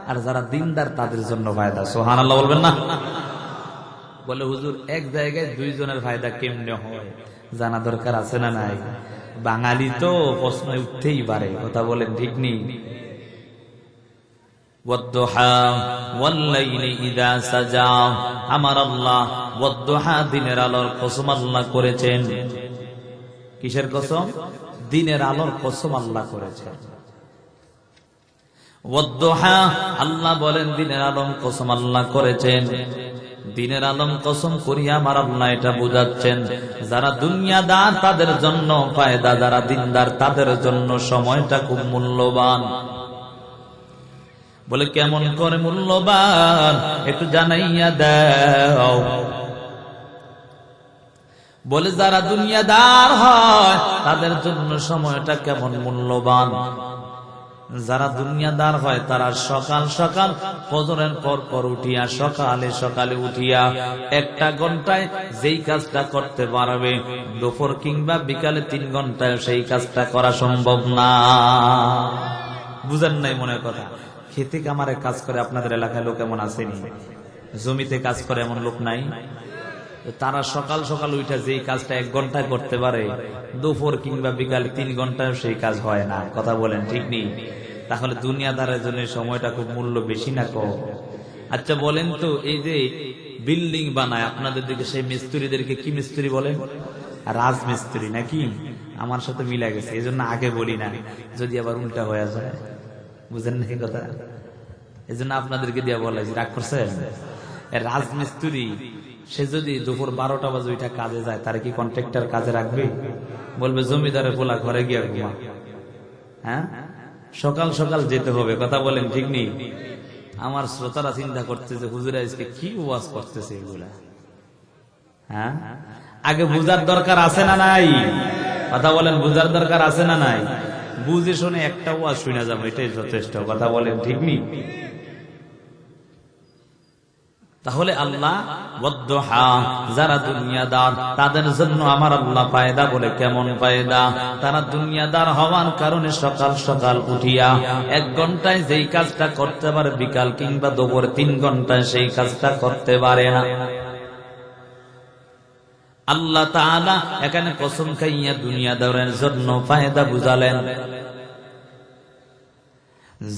আর যারা দিনদার তাদের জন্য ফায়দা। সুবহানাল্লাহ বলবেন না? বলে হুজুর এক জায়গায় দুইজনের ফায়দা কেমনে হয় জানা দরকার আছে না নাই? বাঙালি তো প্রশ্ন উঠতেই পারে, কথা বলেন ঠিক নেই? ওয়াদ-দুহা ওয়াল-লাইলি ইযা সাজা, আমার আল্লাহ ওয়াদ-দুহা দিনের আলোর কসম আল্লাহ করেছেন। কিসের কসম? দিনের আলোর কসম আল্লাহ করেছেন। ওয়াদ-দুহা আল্লাহ বলেন দিনের আলোর কসম আল্লাহ করেছেন। দিনের আলম কসম করিয়া আমার আল্লাহ এটা বুঝাচ্ছেন যারা দুনিয়াদার তাদের জন্য ফায়দা, যারা দিনদার তাদের জন্য সময়টা খুব মূল্যবান। বলে কেমন করে মূল্যবান একটু জানাইয়া দাও। বলে যারা দুনিয়াদার হয় তাদের জন্য সময়টা কেমন মূল্যবান। যারা দুনিয়াদার হয় তারা সকাল সকাল ফজরের পর উঠিয়া সকালে উঠিয়া একটা ঘন্টায় যেই কাজটা করতে পারবে দুপুর কিংবা বিকালে 3 ঘন্টায় সেই কাজটা করা সম্ভব না। বুঝেন নাই মনের কথা? খেতে কামারে কাজ করে আপনাদের এলাকায় লোক এমন আসেনি? জমিতে কাজ করে এমন লোক নাই? তারা সকাল সকাল উঠে যেই কাজটা 1 ঘন্টায় করতে পারে দুপুর কিংবা বিকালে 3 ঘন্টায় সেই কাজ হয় না। কথা বলেন ঠিক নেই? তাহলে দুনিয়াদারের জন্য সময়টা খুব মূল্য বেশি না কম? আচ্ছা বলেন তো, এই যে বিল্ডিং বানায় আপনাদের দিকে সেই মিস্ত্রিদেরকে কি মিস্ত্রি বলেন? রাজমিস্ত্রি নাকি? আমার সাথে মিলা গেছে, এই জন্য আগে বলি না, যদি আবার উল্টা হয়ে যায়। বুঝেন না এই কথা? এই জন্য আপনাদেরকে দিয়ে বলে, রাগ করছেন? রাজমিস্ত্রি সে যদি দুপুর 12টা বাজে ওইটা কাজে যায়, তারা কি কন্ট্রাক্টর কাজে রাখবে? বলবে জমিদারের পোলা ঘরে গিয়া ঘুমা। হ্যাঁ, সকাল সকাল যেতে হবে। কথা বলেন ঠিক নেই? আমার শ্রোতারা চিন্তা করতেছে হুজুর আজকে কি ওয়াজ করতেছে এগুলা। হ্যাঁ, আগে বুঝার দরকার আছে না নাই? কথা বলেন, বুঝার দরকার আছে না নাই? বুঝে শুনে একটা ওয়াজ শুনে যাবো, এটাই যথেষ্ট। কথা বলেন ঠিক নেই? তাহলে আল্লাহ ওয়াদ-দুহা যারা দুনিয়াদার তাদের জন্য আমার আল্লাহ ফায়দা বলে কেমন ফায়দা? তারা দুনিয়াদার হওয়ার কারণে সকাল সকাল উঠিয়া 1 ঘন্টায় যেই কাজটা করতে পারে বিকাল কিংবা দুপুর 3 ঘন্টায় সেই কাজটা করতে পারে না। আল্লাহ তাআলা এখানে কসম খাইয়া দুনিয়াদারের জন্য ফায়দা বুঝালেন।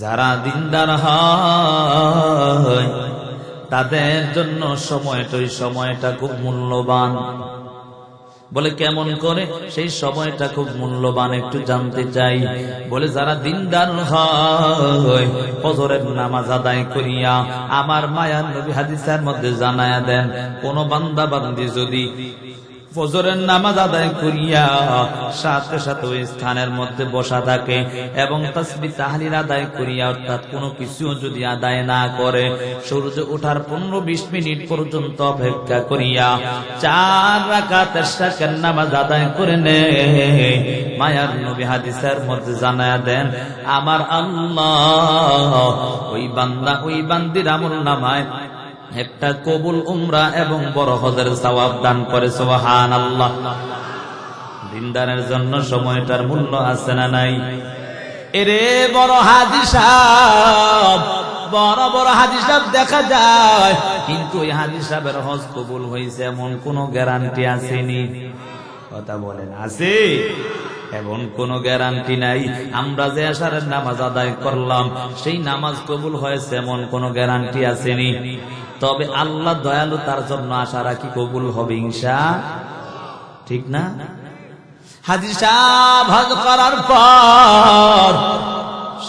যারা দিনদার হয় তাদের জন্য সময়টা খুব মূল্যবান। বলে কেমন করে সেই সময়টা খুব মূল্যবান একটু জানতে চাই। বলে যারা দিনদার হয় ফজরের নামাজ আদায় করিয়া, আমার মায়ার নবী হাদিসের মধ্যে জানায়া দেন, কোন বান্দা বান্দি যদি ফজরের নামাজ আদায় করিয়া সাথে সাথে ওই স্থানের মধ্যে বসা থাকে এবং তাসবিহ তাহলিল আদায় করিয়া, অর্থাৎ কোনো কিছু যদি আদায় না করে, সূর্য ওঠার 15-20 মিনিট পর্যন্ত অপেক্ষা করিয়া 4 রাকাতের সাকাত নামাজ আদায় করে নেয়, মায়ার নবী হাদিসের মধ্যে জানায়া দেন, আমার আল্লাহ ওই বান্দা ওই বান্দির আমলনামায় একটা কবুল উমরা এবং বড় হজের সওয়াব দান করে। সুবহানাল্লাহ। দিনদারের জন্য সময়টার মূল্য আছে না নাই? এরে বড় হাজী সাহেব, বড় বড় হাজী সাহেব দেখা যায়, কিন্তু ওই হাজী সাহেবের হজ কবুল হয়েছে এমন কোন গ্যারান্টি আসেনি। কথা বলেন, আছে? এমন কোন গ্যারান্টি নাই। আমরা যে আশারের নামাজ আদায় করলাম সেই নামাজ কবুল হয়েছে এমন কোন গ্যারান্টি আসেনি। তবে আল্লাহ দয়ালু, তার জন্য আশা রাখি কবুল হবে ইনশাআল্লাহ। ঠিক না? হাজী সাহেব হজ করার পর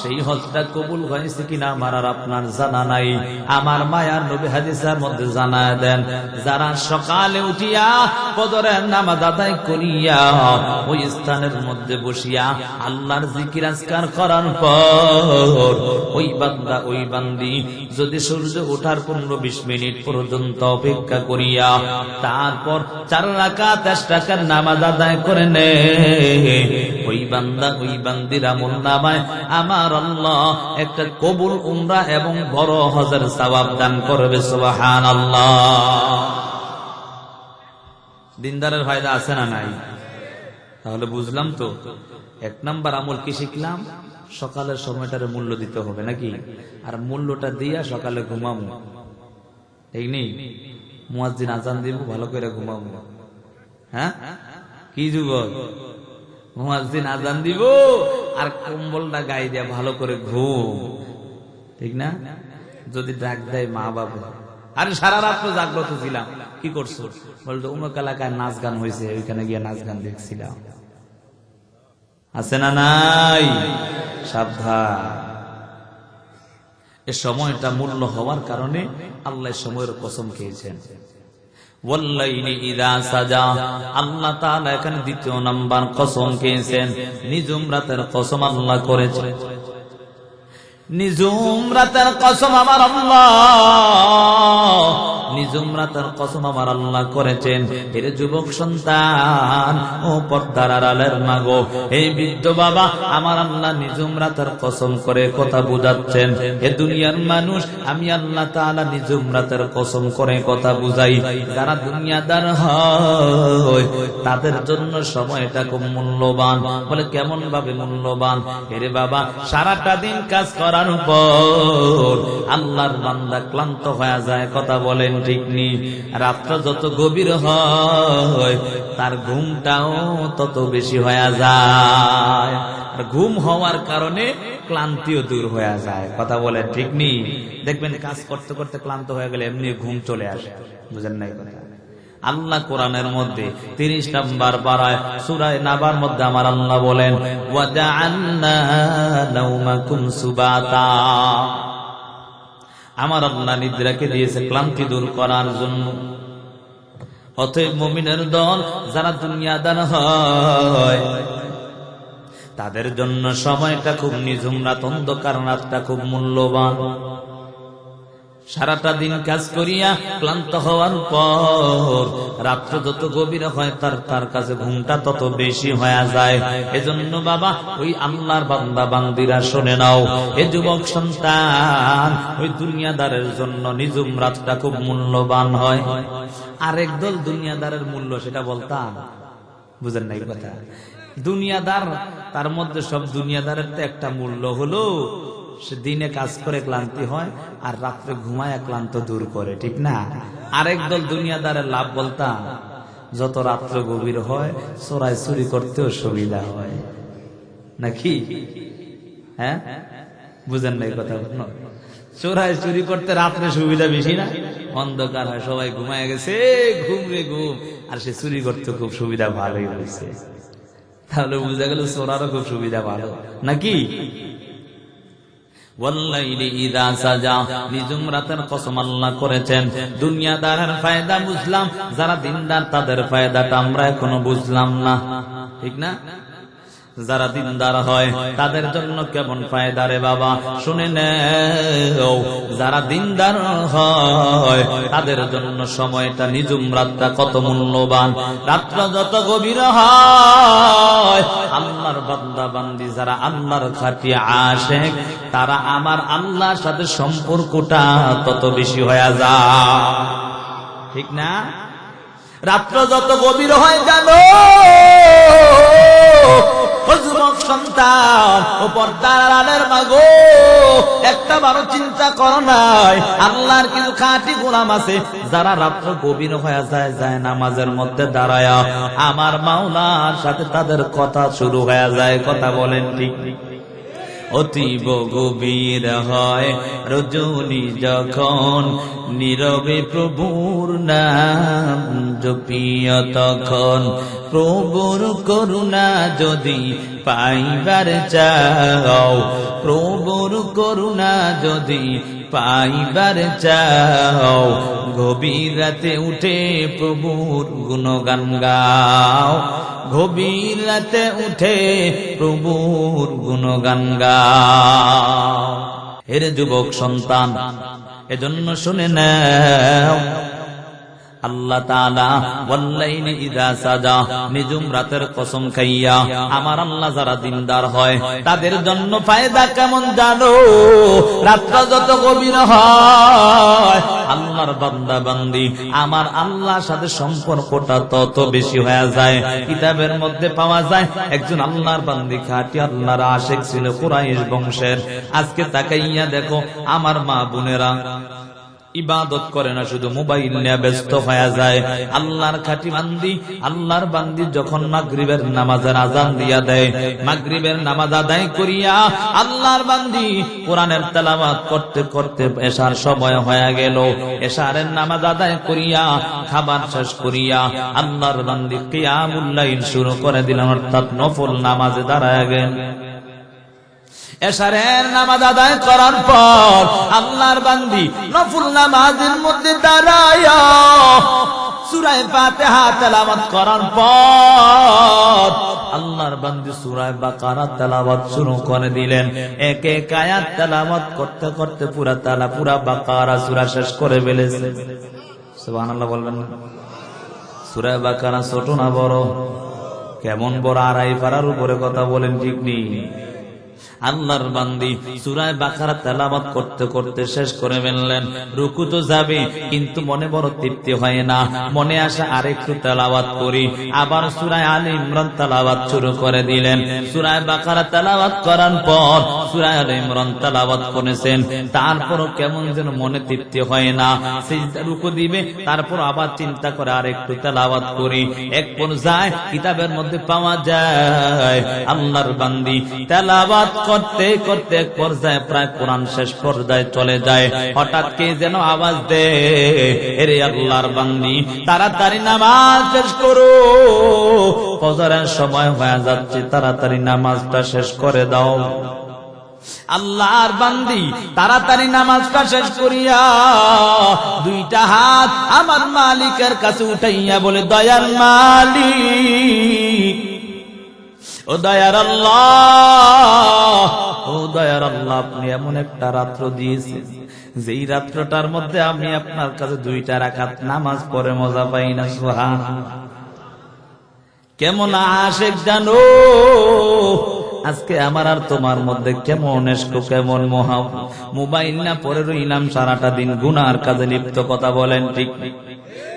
সেই হজটা কবুল হয়েছে কিনা আমার আর আপনার জানা নাই। আমার মায়ার নবী হাদিসের মধ্যে জানায় দেন, যারা সকালে উঠিয়া ফজরের নামাজ আদায় করিয়া ওই স্থানের মধ্যে বসিয়া আল্লাহর জিকির আজকার করার পর ওই বান্দা ওই বান্দি যদি সূর্য ওঠার 15-20 মিনিট পর্যন্ত অপেক্ষা করিয়া তারপর 4 রাকাত 10 রাকাত নামাজ আদায় করে নেয়, ওই বান্দা ওই বান্দির আমল নামায় আমার আল্লাহ একটা কবুল উমরা এবং বড় হজের সওয়াব দান করবে। সুবহানাল্লাহ। দিনদারের ফায়দা আছে না নাই? তাহলে বুঝলাম তো 1 নাম্বার আমল কি শিখলাম? সকালের সময়টার মূল্য দিতে হবে নাকি? আর মূল্যটা দিয়া সকালে ঘুমাবো, ঠিক নেই? মুয়াজ্জিন আজান দিব, ভালো করে ঘুমাবো। হ্যাঁ, কি যুবক, মুয়াজ্জিন আজান দিব আর কম্বলটা গায়ে দিয়া ভালো করে ঘুম, ঠিক না? যদি ডাক দেয় মা বাবা, আরে সারা রাত তো জাগ্রত ছিলাম, কি করছো? বলতো অমুক এলাকায় নাচ গান হয়েছে, ওইখানে গিয়ে নাচ গান দেখছিলাম। আছে না নাই? সাবধান। এ সময়টা মূল্য হওয়ার কারণে আল্লাহ সময়ের কসম খেয়েছেন। ওয়াল্লাইলি ইযা সাজা, আল্লাহ তাআলা এখানে 2য় নাম্বার কসম খেয়েছেন। নিজুম রাতের কসম আল্লাহ করেছেন। নিজুম রাতের কসম আমার আল্লাহ, নিজুম রাতের কসম আমার আল্লাহ করেছেন। এর যুবক সন্তান ও পর্দার আড়ালের মাগো, এই বৃদ্ধ বাবা, আমার আল্লাহ নিজুম রাতের কসম করে কথা বুঝাচ্ছেন। এ দুনিয়ার মানুষ, আমি আল্লাহ তাআলা নিজুম রাতের কসম করে কথা বুঝাই। যারা দুনিয়াদার হয় তাদের জন্য সময়টা খুব মূল্যবান। বলে কেমন ভাবে মূল্যবান? এরে বাবা, সারাটা দিন কাজ করার পর আল্লাহর বান্দা ক্লান্ত হয়ে যায়, কথা বলেন ঠিক নেই? রাতটা যত গভীর হয় তার ঘুমটাও তত বেশি হয়ে যায়, আর ঘুম হওয়ার কারণে ক্লান্তিও দূর হয়ে যায়, কথা বলেন ঠিক নেই? দেখবেন কাজ করতে করতে ক্লান্ত হয়ে গেলে এমনি ঘুম চলে আসে, বুঝেন নাই কথা? আল্লাহ কোরআনের মধ্যে 30 নাম্বার পারায় সূরা নাবার মধ্যে আমার আল্লাহ বলেন, ওয়াজআলনা নাওমাকুম সুবাতা, আমার আল্লাহ নিদ্রাকে দিয়েছে ক্লান্তি দূর করার জন্য। অতএব মুমিনের দল যারা দুনিয়াদার হয় তাদের জন্য সময়টা খুব নিঝুম রাত, অন্ধকার রাতটা খুব মূল্যবান। সারাটা দিন কাজ করিয়া ক্লান্ত হওয়ার পর রাত্র যত গভীর হয় তার কাছে ঘুমটা তত বেশি হয়ে যায়। এজন্য বাবা, ওই আল্লাহর বান্দা বান্দিরা শুনে নাও, এ যুবক সন্তান, ওই দুনিয়াদারের জন্য নিজুম রাতটা খুব মূল্যবান হয়। আরেক দল দুনিয়াদারের মূল্য সেটা বলতাম, বুঝেন নাই কথা? দুনিয়াদার, তার মধ্যে সব দুনিয়াদারের তো একটা মূল্য হলো সে দিনে কাজ করে ক্লান্তি হয় আর রাত্রে ঘুমায় ক্লান্ত দূর করে, ঠিক না? আরেক দল দুনিয়াদারের লাভ বলতাম, যত রাত্র গভীর হয় চোরাই চুরি করতেও সুবিধা হয়, নাকি? হ্যাঁ, বুঝেন নাই কথা? চোরাই চুরি করতে রাত্রে সুবিধা বেশি না? অন্ধকার হয়, সবাই ঘুমায় গেছে, ঘুম রে ঘুম, আর সে চুরি করতে খুব সুবিধা ভালোই হয়েছে। তাহলে বুঝা গেল চোরারও খুব সুবিধা ভালো, নাকি? ওয়াল্লাইলি ইযা সাজা, নিজুম রাতের কসম আল্লাহ করেছেন। দুনিয়াদারের ফায়দা বুঝলাম, যারা দিনদার তাদের ফায়দাটা আমরা এখনো বুঝলাম না, ঠিক না? যারা দিনদার হয় তাদের জন্য কেমন ফায়দা রে বাবা, শুনে নেও। যারা দিনদার হয় তাদের জন্য সময়টা নিজুম রাতটা কত মূল্যবান। রাত্র যত গভীর হয় আল্লাহর বান্দা বান্দি যারা আল্লাহর খাঁটি আশিক, তারা আমার আল্লাহর সাথে সম্পর্কটা তত বেশি হয়ে যায়, ঠিক না? রাত্র যত গভীর হয় জানো যুবক সন্তান ও পর্দার আড়ালের মাগো, একটা বারো চিন্তা করো নাই আল্লাহর কিছু খাঁটি গোলাম আছে যারা রাত্র গভীর হয়ে যায় নামাজের মধ্যে দাঁড়ায়া আমার মাওলার সাথে তাদের কথা শুরু হয়ে যায়, কথা বলেন ঠিক? অতীব গভীর হয় রজনী যখন নীরবে প্রভুর নাম জপিয়া তখন প্রভুর করুণা যদি পাইবার চাও, প্রভুর করুণা যদি পাইবার চাও, গভীর রাতে উঠে প্রভুর গুণগান গাও, গভীর রাতে উঠে প্রভুর গুণগান গাও। এর যুবক সন্তান, এজন্য শুনে নাও, আল্লাহ তাআলা ওয়াল্লাইলি ইযা সাজা, নিজুম রাতের কসম খাইয়া আমার আল্লাহ যারা দিনদার হয় তাদের জন্য ফায়দা কেমন জানো? রাত যত গভীর হয় আল্লাহর বান্দা বান্দি আমার আল্লাহর সাথে সম্পর্কটা তত বেশি হয়ে যায়। কিতাবের মধ্যে পাওয়া যায় একজন আল্লাহর বান্দি খাঁটি আল্লাহর আশিক ছিল, কুরাইশ বংশের। আজকে তাকাইয়া দেখো আমার মা বোনেরা ইবাদত করে না, শুধু মোবাইল নিয়ে ব্যস্ত হয়ে যায়। আল্লাহর খাঁটি বান্দি, আল্লাহর বান্দি যখন মাগরিবের নামাজের আযান দিয়া দেয়, মাগরিবের নামাজ আদায় করিয়া আল্লাহর বান্দি কোরআনের তেলাওয়াত করতে করতে এশার সময় হয়ে গেল, এশারের নামাজ আদায় করিয়া খাবার শেষ করিয়া আল্লাহর বান্দি কিয়ামুল লাইল শুরু করে দিলেন, অর্থাৎ নফল নামাজে দাঁড়ায় গেলেন। এশারের নামাজ আদায় করার পর আল্লাহর বান্দি নফল নামাজের মধ্যে দাঁড়ায়া সূরা ফাতিহা তেলাওয়াত করার পর আল্লাহর বান্দি সূরা বাকারা তেলাওয়াত শুরু করে দিলেন। এক এক আয়াত তেলাওয়াত করতে করতে পুরা বাকারা সূরা শেষ করে ফেলেছে। সুবহানাল্লাহ বলবেন না? সূরা বাকারা ছোট না বড়? কেমন বড়? আড়াই পারার উপরে কথা বলেন, ঠিক নেই? আল্লাহর বান্দি সূরা বাকারা তেলাওয়াত করতে করতে শেষ করে ফেললেন। রুকু তো যাবে, কিন্তু মনে বড় তৃপ্তি হয় না, মনে আসে আরেকটু তেলাওয়াত করি। আবার সূরা আলে ইমরান তেলাওয়াত শুরু করে দিলেন। সূরা বাকারা তেলাওয়াত করার পর সূরা আলে ইমরান তেলাওয়াত করেছেন, তারপরও কেমন যেন মনে তৃপ্তি হয় না। সিজদা রুকু দিবে, তারপর আবার চিন্তা করে আরেকটু তেলাওয়াত করি। এক পর্যায়ে কিতাবের মধ্যে পাওয়া যায় আল্লাহর বান্দি তেলাওয়াত করতে করতে এক পর্যায়ে প্রায় কোরআন শেষ পর্যায়ে চলে যায়। হঠাৎ কে যেন আওয়াজ দেয়, এরে আল্লাহর বান্দি তাড়াতাড়ি নামাজ শেষ করো, ফজরের সময় হয়ে যাচ্ছে, তাড়াতাড়ি নামাজটা শেষ করে দাও। আল্লাহর বান্দি তাড়াতাড়ি নামাজটা শেষ করিয়া দুইটা হাত আমার মালিকের কাছে উঠাইয়া বলে, দয়ার মালিক, ও দয়ার আল্লাহ, ও দয়ার আল্লাহ, আপনি এমন একটা রাত্র দিয়েছেন যেই রাত্রটার মধ্যে আমি আপনার কাছে দুইটা রাকাত নামাজ পড়ে মজা পাই না। সুবহানাল্লাহ, কেমন আশিক জানো? আজকে আমার আর তোমার মধ্যে কেমন ইশক, কেমন মোহাব্বত। মোবাইল না পড়ে রইলাম সারাটা দিন গুনার কাজে লিপ্ত, কথা বলেন ঠিক?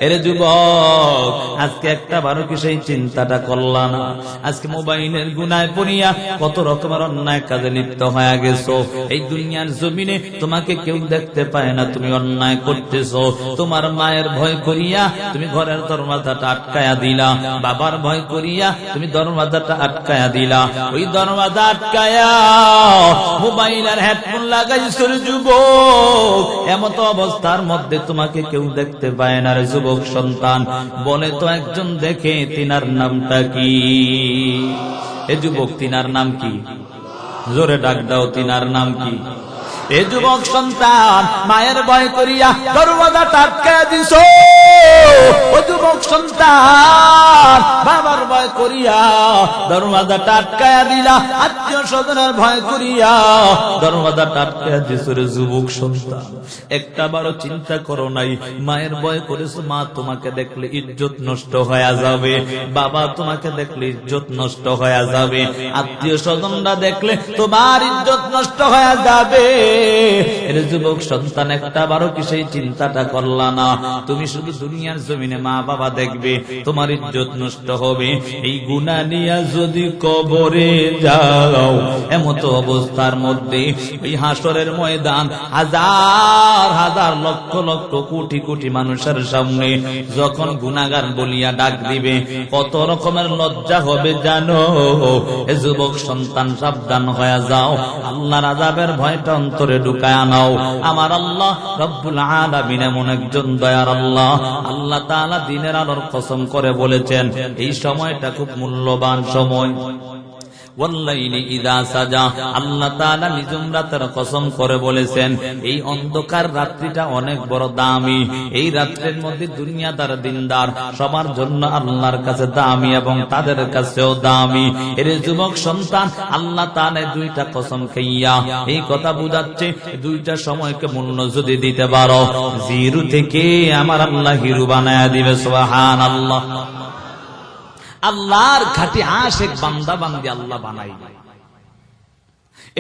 এরে যুবক, আজকে একটা বারো কি সেই চিন্তাটা করলা না? আজকে মোবাইলের গুনায় পড়িয়া কত রকমের অন্যায় কাজে লিপ্ত হয়ে গেছো। এই দুনিয়ার জমিনে তোমাকে কেউ দেখতে পায় না, তুমি অন্যায় করতেছো। তোমার মায়ের ভয় করিয়া তুমি ঘরের দরওয়াজাটা আটকায়া দিলা, বাবার ভয় করিয়া তুমি দরওয়াজাটা আটকায়া দিলা। ওই দরওয়াজা আটকায়া মোবাইলের হেডফোন লাগাইছো যুবক। এমত অবস্থার মধ্যে তোমাকে কেউ দেখতে পায় না রে যুবক সন্তান। বলে তো একজন দেখে, তিনার নামটা কি? এ যুবক, তিনার নাম কি? জোরে ডাক দাও, তিনার নাম কি? এ যুবক সন্তান, মায়ের ভয় করিয়া দরওয়াজাটা আটকায়া দিছো। ও যুবক সন্তান, বাবার ভয় করিয়া দরওয়াজাটা আটকায়া দিলা, আত্মীয় স্বজনের ভয় করিয়া দরওয়াজাটা আটকায়া দিছো রে যুবক সন্তান। একটা বারো চিন্তা করো নাই? মায়ের ভয় করেছো, মা তোমাকে দেখলে ইজ্জত নষ্ট হয়ে যাবে, বাবা তোমাকে দেখলে ইজ্জত নষ্ট হয়ে যাবে, আত্মীয় স্বজনরা দেখলে তোমার ইজ্জত নষ্ট হয়ে যাবে। এরে যুবক সন্তান, একটা বারো কি সেই চিন্তাটা করলা না? তুমি শুধু দুনিয়ার জমিনে মা বাবা দেখবে, তোমার ইজ্জত নষ্ট হবে। এই গুনাহ নিয়া যদি কবরে যাও, এমত অবস্থার মধ্যে এই হাসরের ময়দান হাজার হাজার লক্ষ লক্ষ কোটি কোটি মানুষের সামনে যখন গুনাহগার বলিয়া ডাক দিবে, কত রকমের লজ্জা হবে জানো? এ যুবক সন্তান, সাবধান হয়ে যাও। আল্লাহর আযাবের ভয়টা অন্তরে ঢুকায়া নাও। আমার আল্লাহ রব্বুল আলামিন এমন একজন দয়ার আল্লাহ, আল্লাহ তাআলা দিনের আলোর কসম করে বলেছেন এই সময়টা খুব মূল্যবান সময়। ওয়াল্লাইলি ইযা সাজা, আল্লাহ তাআলা নিজুম রাতের কসম করে বলেছেন এই অন্ধকার রাত্রিটা অনেক বড় দামি। এই রাত্রির মধ্যে দুনিয়াদার দিনদার সবার জন্য আল্লাহর কাছে দামি এবং তাদের কাছেও দামি। এর যুবক সন্তান, আল্লাহ তাআলা দুইটা কসম খাইয়া এই কথা বুঝাচ্ছে দুইটা সময়কে মূল্য যদি দিতে পারো, জিরো থেকে আমার আল্লাহ হিরো বানায়া দিবে। সুবহানাল্লাহ। আল্লাহর খাঁটি আশিক বান্দা বান্দি আল্লাহ বানাই।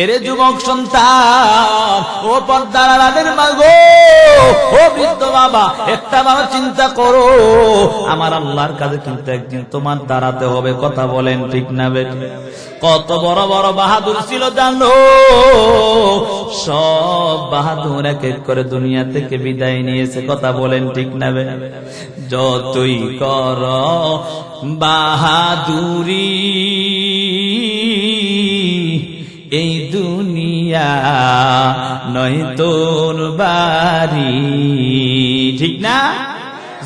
এরে যুবক সন্তান, ও পর্দার আড়ালের মা গো, ও বৃদ্ধ বাবা, একটা বাবা চিন্তা করো, আমার আল্লাহর কাছে কিন্তু একদিন তোমার দাঁড়াতে হবে। কথা বলেন ঠিক না বেঠিক? কত বড় বড় বাহাদুর ছিল জানো? সব বাহাদুর এক এক করে দুনিয়া থেকে বিদায় নিয়েছে। কথা বলেন ঠিক না বেঠিক? যতই কর বাহাদুরি এই দুনিয়া নয় তোর বাড়ি, ঠিক না?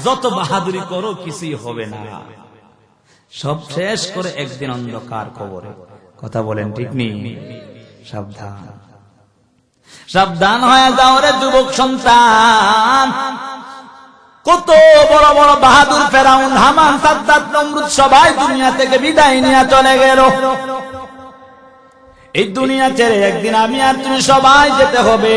যত বাহাদুরি করো কিছুই হবে না, সব শেষ করে একদিন অন্ধকার কবরে। কথা বলেন ঠিক নেই? সাবধান, সাবধান হয়ে যাও রে যুবক সন্তান। কত বড় বড় বাহাদুর ফেরাউন, হামান, সাদ্দাত, নমরুদ সবাই দুনিয়া থেকে বিদায় নিয়ে চলে গেল। এই দুনিয়া ছেড়ে একদিন আমি আর তুমি সবাই যেতে হবে,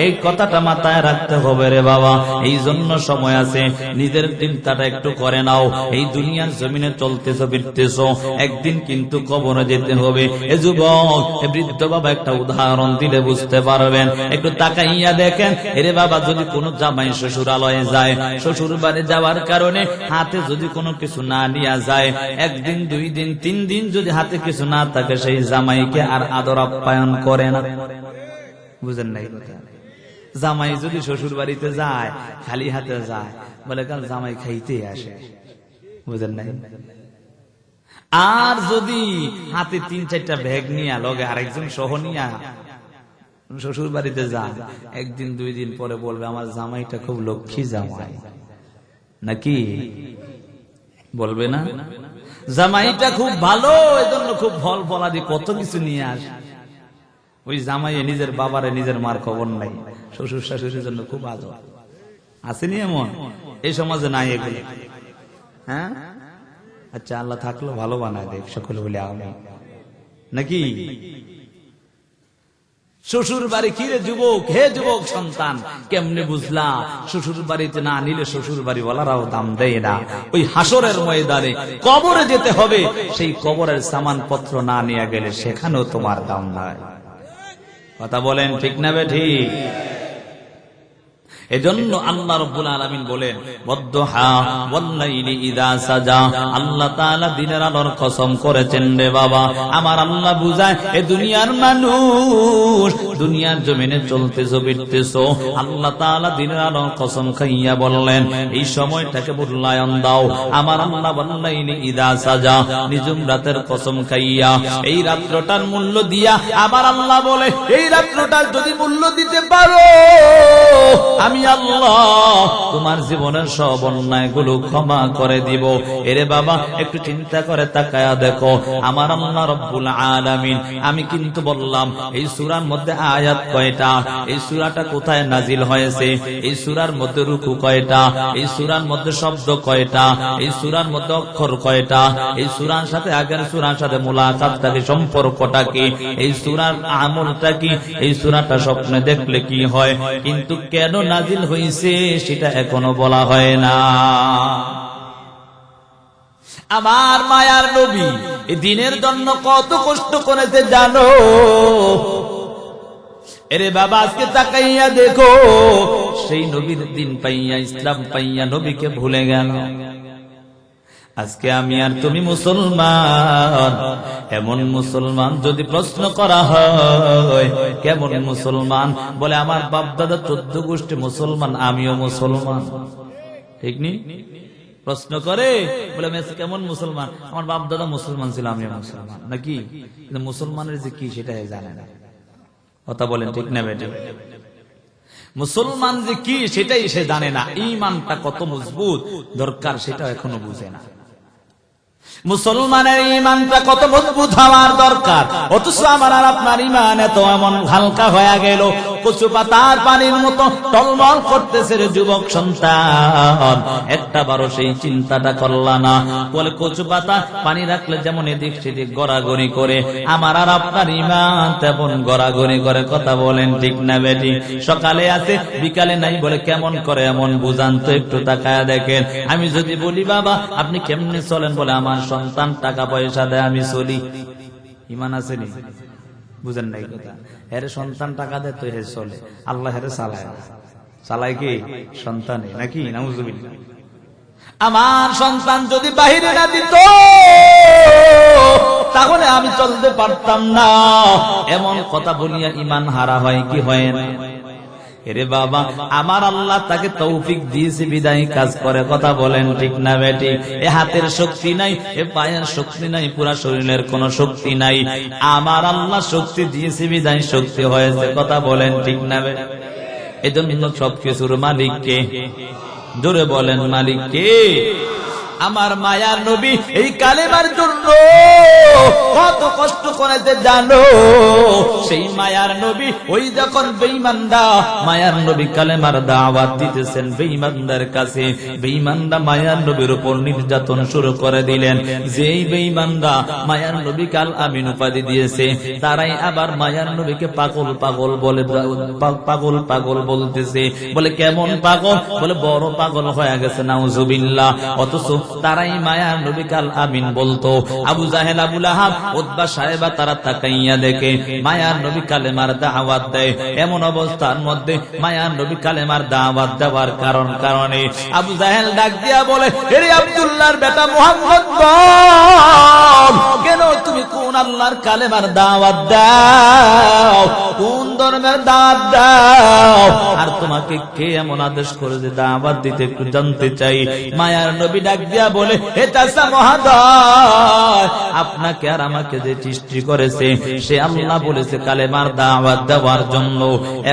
এই কথাটা মাথায় রাখতে হবে রে বাবা। এই জন্য সময় আছে, নিজের চিন্তাটা একটু করে নাও। এই দুনিয়ার জমিনে চলতেছো ফিরতেছো, একদিন কিন্তু কবরে যেতে হবে। এ যুবক, এ বৃদ্ধ বাবা একটা উদাহরণ দিলে বুঝতে পারবেন। একটু তাকাইয়া দেখেন, এরে বাবা, যদি কোনো জামাই শ্বশুরালয়ে যায়, শ্বশুর বাড়ি যাওয়ার কারণে হাতে যদি কোনো কিছু না নিয়ে যায়, একদিন, 2 দিন, 3 দিন যদি হাতে কিছু না থাকে, সেই জামাইকে আর আদর আপ্যায়ন করে না। বুঝেন নাই কথা? জামাই যদি শ্বশুর বাড়িতে যায়, খালি হাতে যায়, বলে কাল জামাই খাইতে আসে। বুঝেন নাই? আর যদি হাতে 3-4টা ব্যাগ নিয়ে লগে আরেকজন সহ নিয়ে শ্বশুর বাড়িতে যায়, একদিন 2 দিন পরে বলবে আমার জামাইটা খুব লক্ষ্মী জামাই, নাকি বলবে না? জামাইটা খুব ভালো, এজন্য খুব ফল ফলাদি কত কিছু নিয়ে আসে। ওই জামাইয়ে নিজের বাবারে নিজের মার খবর নাই, শ্বশুর শাশুড়ির জন্য খুব আদর। আসেনি এমন? এই সমাজে নাই এগুলো। হ্যাঁ, আচ্ছা, আল্লাহ থাকলো ভালো বানায় দেখ, সকলে বলে আমি, নাকি? শ্বশুর বাড়ি কিরে যুবক, হে যুবক সন্তান, কেমনে বুঝলা? শ্বশুর বাড়িতে না নিলে শ্বশুর বাড়ি ওয়ালারাও দাম দেয় না। ওই হাসরের ময়দানে কবরে যেতে হবে, সেই কবরের সামান পত্র না নিয়ে গেলে সেখানেও তোমার দাম নাই। কথা বলেন ঠিক না বেঠিক? এজন্য আল্লাহ রাব্বুল আলামিন বলেন, ওয়াদ-দুহা ওয়াল-লাইলি ইযা সাজা, আল্লাহ তাআলা দিনের আলোর কসম করেছেন রে বাবা। আমার আল্লাহ বুঝায়, এ দুনিয়ার মানুষ, দুনিয়ার জমিনে চলতেছো ফিরতেছো, আল্লাহ তাআলা দিনের আলোর কসম খাইয়া বললেন এই সময়টাকে মূল্যায়ন দাও। আমার আল্লাহ ওয়াল-লাইলি ইযা সাজা, নিজুম রাতের কসম খাইয়া এই রাত্রটার মূল্য দিয়া আমার আল্লাহ বলে, এই রাত্রটার যদি মূল্য দিতে পারো, আমি আল্লাহ তোমার জীবনের সব অন্যায়গুলো ক্ষমা করে দিব। এরে বাবা, একটু চিন্তা করে তাকায়া দেখো, আমার আল্লাহ রব্বুল আলামিন, আমি কিন্তু বললাম এই সূরার মধ্যে আয়াত কয়টা, এই সূরাটা কোথায় নাজিল হয়েছে, এই সূরার মধ্যে রুকু কয়টা, এই সূরার মধ্যে শব্দ কয়টা, এই সূরার মধ্যে অক্ষর কয়টা, এই সূরার সাথে আগের সূরার সাথে মুলাকাতটা কি, সম্পর্কটা কি, এই সূরার আমলটা কি, এই সূরাটা স্বপ্নে দেখলে কি হয়, কিন্তু কেন নাজিল হইছে সেটা এখনো বলা হয় না। আমার মায়ার নবী এই দিনের জন্য কত কষ্ট করেছে জানো? এরে বাবা, আজকে তাকাইয়া দেখো, সেই নবীর দিন পাইয়া, ইসলাম পাইয়া নবীকে ভুলে গেল। আজকে আমি আর তুমি মুসলমান, এমন মুসলমান যদি প্রশ্ন করা হয় কেমন মুসলমান, বলে আমার বাপ দাদা 14 গোষ্ঠী মুসলমান, আমিও মুসলমান, ঠিক নি? প্রশ্ন করে বলে কেমন মুসলমান, আমার বাপ দাদা মুসলমান ছিল, আমিও মুসলমান, নাকি? কিন্তু মুসলমানের যে কি সেটা জানে না। কথা বলেন ঠিক না বেটা? মুসলমান যে কি সেটাই সে জানে না, ঈমানটা কত মজবুত দরকার সেটা এখনো বুঝে না। মুসলমানের ঈমানটা কত মজবুত হওয়ার দরকার, অথচ আমার আর আপনার ঈমান এত এমন হালকা হয়ে গেল, কচু পাতার পানির মতো টলমল করতেছে রে যুবক সন্তান। একটা বারো সেই চিন্তাটা করলা না। বলে কচু পাতা পানি রাখলে যেমন এদিক সেদিক গড়াগড়ি করে, আমার আর আপনার ঈমান তেমন গড়াগড়ি করে। কথা বলেন ঠিক না বেটি? সকালে আছে বিকালে নাই, বলে কেমন করে এমন বুঝান তো, একটু তাকায় দেখেন। আমি যদি বলি বাবা আপনি কেমনে চলেন, বলে আমার সন্তান টাকা পয়সা দেয় আমি চলি, ঈমান আছে নি? বুঝেন নাই কথা? এর সন্তান টাকা দেয় তো হে চলে, আল্লাহ হেরে চালায়। চালায় কি? সন্তানে নাকি? নাউজুবিল্লাহ। আমার সন্তান যদি বাহিরে না দিত তাহলে আমি চলতে পারতাম না। এমন কথা বলিয়া ঈমান হারা হয় কি হয় না? এরে বাবা, আমার আল্লাহ তাকে তৌফিক দিয়েছে বিদায় কাজ করে। কথা বলেন ঠিক না বেটি? এ হাতের শক্তি নাই, এ পায়ের শক্তি নাই, পুরা শরীরের কোনো শক্তি নাই, আমার আল্লাহ শক্তি দিয়েছে বিদায় শক্তি হয়েছে। কথা বলেন ঠিক না বেটি? এজন্য সবকিছুর মালিককে, জোরে বলেন মালিককে। আমার মায়ার নবী এই কালেমার জন্য কত কষ্ট করেছে জানো? সেই মায়ার নবী ওই যখন বেঈমানরা মায়ার নবী কালেমার দাওয়াত দিতেছেন বেঈমানদের কাছে, বেঈমানরা মায়ার নবীর উপর নির্যাতন শুরু করে দিলেন। যেই বেঈমানরা মায়ার নবী কাল আমিন উপাধি দিয়েছে, তারাই আবার মায়ার নবীকে পাগল পাগল বলে, পাগল পাগল বলতেছে। বলে কেমন পাগল? বলে বড় পাগল হয়ে গেছে, নাউজুবিল্লাহ। অথচ তারাই মায়ার নবী কাল আমিন বলতো। আবু জাহেল, আবু লাহাব, উতবা সাহেবা তারা তাকাইয়া দেখে মায়ার নবী কালেমার দাওয়াত দেয়। এমন অবস্থার মধ্যে মায়ার নবী কালেমার দাওয়াত দেওয়ার কারণে আবু জাহেল ডাক দিয়া বলে, হে আব্দুল্লাহর বেটা মুহাম্মদ, কেন তুমি কোন আল্লাহর কালেমার দাওয়াত দাও? কোন ধর্মের দাওয়াত দাও? আর তোমাকে কে এমন আদেশ করে যে দাওয়াত দিতে একটু জানতে চাই। মায়ার নবী ডাক দিয়া বলে, হে চাচা মহোদয়, আপনাকে আর আমাকে যে সৃষ্টি করেছে সে আল্লাহ বলেছে কালেমার দাওয়াত দেওয়ার জন্য,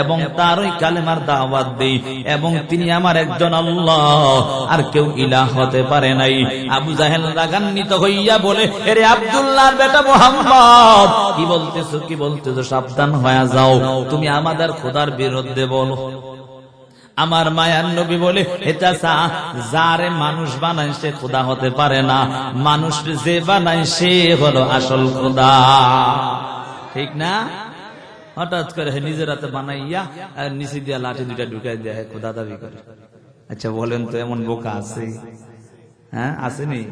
এবং তার ওই কালেমার দাওয়াত দেই, এবং তিনি আমার একজন আল্লাহ, আর কেউ ইলাহ হতে পারে নাই। আবু জাহেল রাগান্বিত হইয়া বলে, হে আব্দুল্লাহর বেটা মুহাম্মদ, কি বলতেছো কি বলতেছো? সাবধান হয়ে যাও, তুমি আমাদের খোদার বিরুদ্ধে বলো। আমার মায়ার নবী বলে, এটা যারে মানুষ বানায় সে খোদা হতে পারে না, মানুষ যে বানায় সে হলো আসল খোদা। ঠিক না? হঠাৎ করে নিজের হাতে বানাইয়া নিচে দিয়া লাঠি দুইটা ঢুকাই দেয়া খোদা দাবি করে। আচ্ছা বলেন তো, এমন বোকা আছে? হ্যাঁ, আসেনি?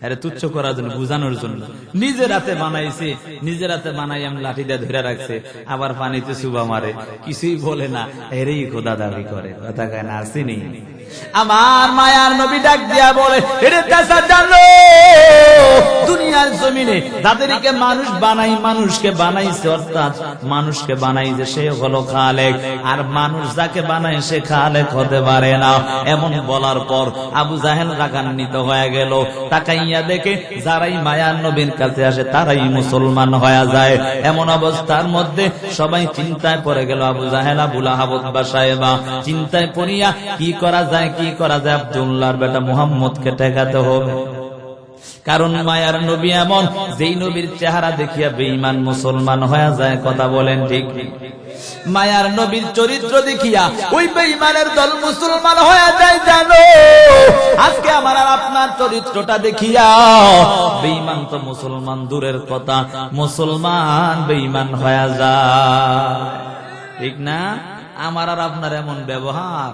আরে তুচ্ছ করার জন্য, বুঝানোর জন্য নিজের হাতে বানাইছে, নিজের হাতে বানাই আমি লাঠি দিয়ে ধরে রাখছে, আবার পানিতে চুবা মারে, কিছুই বলে না, এরই খোদা দাবি করে। কথা কয় না? আসেনি? আমার মায়ার নবী ডাক দিয়া বলে, এরে চাচা জানো, দুনিয়ার জমিনে যাদেরকে মানুষ বানাই, মানুষকে বানাইছে, অর্থাৎ মানুষকে বানাইছে সে হলো খালেক, আর মানুষ যাকে বানায় সে খালেক হতে পারে না। এমন বলার পর আবু জাহেল রাগান্বিত হয়ে গেল। তাকাইয়া দেখে যারাই মায়ার নবীর কাছে আসে তারাই মুসলমান হয়ে যায়। এমন অবস্থার মধ্যে সবাই চিন্তায় পড়ে গেল। আবু জাহেল, আবু লাহাব, উতবা সাহেবা চিন্তায় পড়িয়া কি করা যায়, কি করা যায়? আব্দুল্লাহর বেটা মুহাম্মদকে ঠেকাতে হবে, কারণ মায়ার নবী এমন, যেই নবীর চেহারা দেখিয়া বেঈমান মুসলমান হয়ে যায়। কথা বলেন ঠিক? মায়ার নবীর চরিত্র দেখিয়া ওই বেঈমানের দল মুসলমান হয়ে যায়। জানো, আজকে আমার আর আপনার চরিত্রটা দেখিয়া বেঈমান তো মুসলমান দূরের কথা, মুসলমান বেঈমান হয়ে যায়। ঠিক না? আমার আর আপনার এমন ব্যবহার,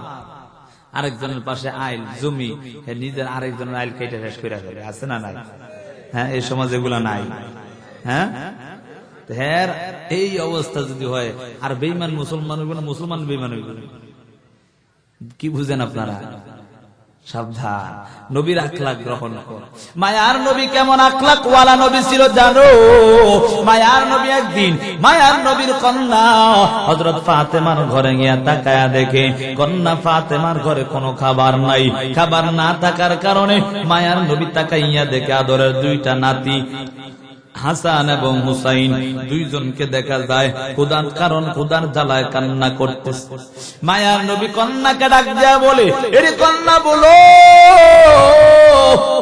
আরেকজনের পাশে আইল জমি, নিজের আরেকজনের আইল কেটে শেষ করে ফেলে, আছে না নাই? হ্যাঁ, এই সমাজ এগুলা নাই। হ্যাঁ, এই অবস্থা যদি হয়, আর বেঈমান মুসলমান হইব না, মুসলমান বেঈমান হইব না, কি বুঝেন আপনারা? সাবধান, নবীর আখলাক গ্রহণ কর। মায়ার নবী কেমন আখলাক ওয়ালা নবী ছিল জানো? মায়ার নবী একদিন মায়ার নবীর কন্যা হযরত ফাতেমার ঘরে গিয়া তাকায়া দেখে কন্যা ফাতেমার ঘরে কোনো খাবার নাই। খাবার না থাকার কারণে মায়ার নবী তাকাইয়া দেখে আদরের দুইটা নাতি হাসান এবং হুসাইন দুইজনকে দেখা যায় ক্ষুধার জ্বালায় কান্না করতেছে। মায়ার নবী কন্যাকে ডাক দেয়া বলে, এরে কন্যা বলো,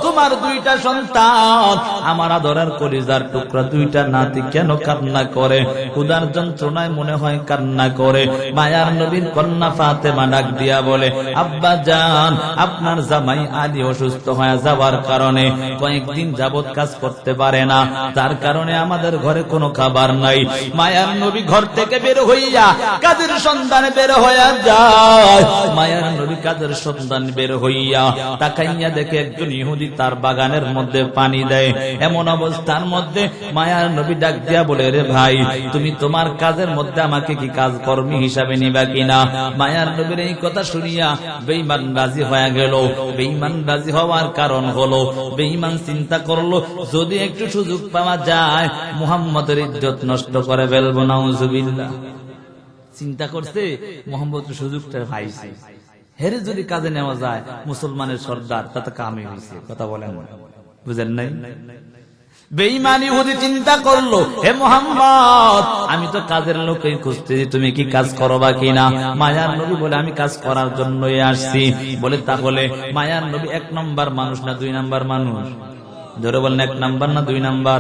তোমার দুইটা সন্তান, আমার আদরের কলিজার টুকরা দুইটা নাতি কেন কান্না করে? ক্ষুধার যন্ত্রণায় মনে হয় কান্না করে। মায়ার নবীর কন্যা ফাতেমা ডাক দিয়া বলে, আব্বা জান, আপনার জামাই আলী অসুস্থ হয়ে যাওয়ার কারণে কয়েকদিন যাবত কাজ করতে পারে না, তার কারণে আমাদের ঘরে কোনো খাবার নাই। মায়ার নবী ঘর থেকে বের হইয়া কাজের সন্ধানে বের হইয়া যায়। মায়ার নবী কাজের সন্ধান বের হইয়া তাকাইয়া দেখে একজন ইহুদি তার বাগানের মধ্যে পানি দেয়। এমন অবস্থার মধ্যে মায়ার নবী ডাক দিয়া বলে, রে ভাই, তুমি তোমার কাজের মধ্যে আমাকে কি কাজ কর্মী হিসাবে নিবা কিনা? মায়ার নবীর এই কথা শুনিয়া বেঈমান রাজি হয়ে গেল। বেঈমান রাজি হওয়ার কারণ হলো, বেঈমান চিন্তা করলো, যদি একটু সুযোগ পাওয়া যায় মুহাম্মদের ইজ্জত নষ্ট করে ফেলবো। নাউজুবিল্লাহ। চিন্তা করছে মুহাম্মদ সুযোগটা পাইছে, হেরে যদি কাজে নেওয়া যায় মুসলমানের সর্দার, তাতে কামে হয়েছে। কথা বলেন, বুঝেন নাই? বেঈমান ইহুদি চিন্তা করলো, হে মুহাম্মদ, আমি তো কাজের লোকই খুঁজতেছি, তুমি কি কাজ করবা কিনা? মায়ার নবী বলে, আমি কাজ করার জন্যই আসছি। বলে, তাহলে মায়ার নবী 1 নম্বর মানুষ না 2 নম্বর মানুষ? জোরে বলেন, 1 নাম্বার না 2 নাম্বার?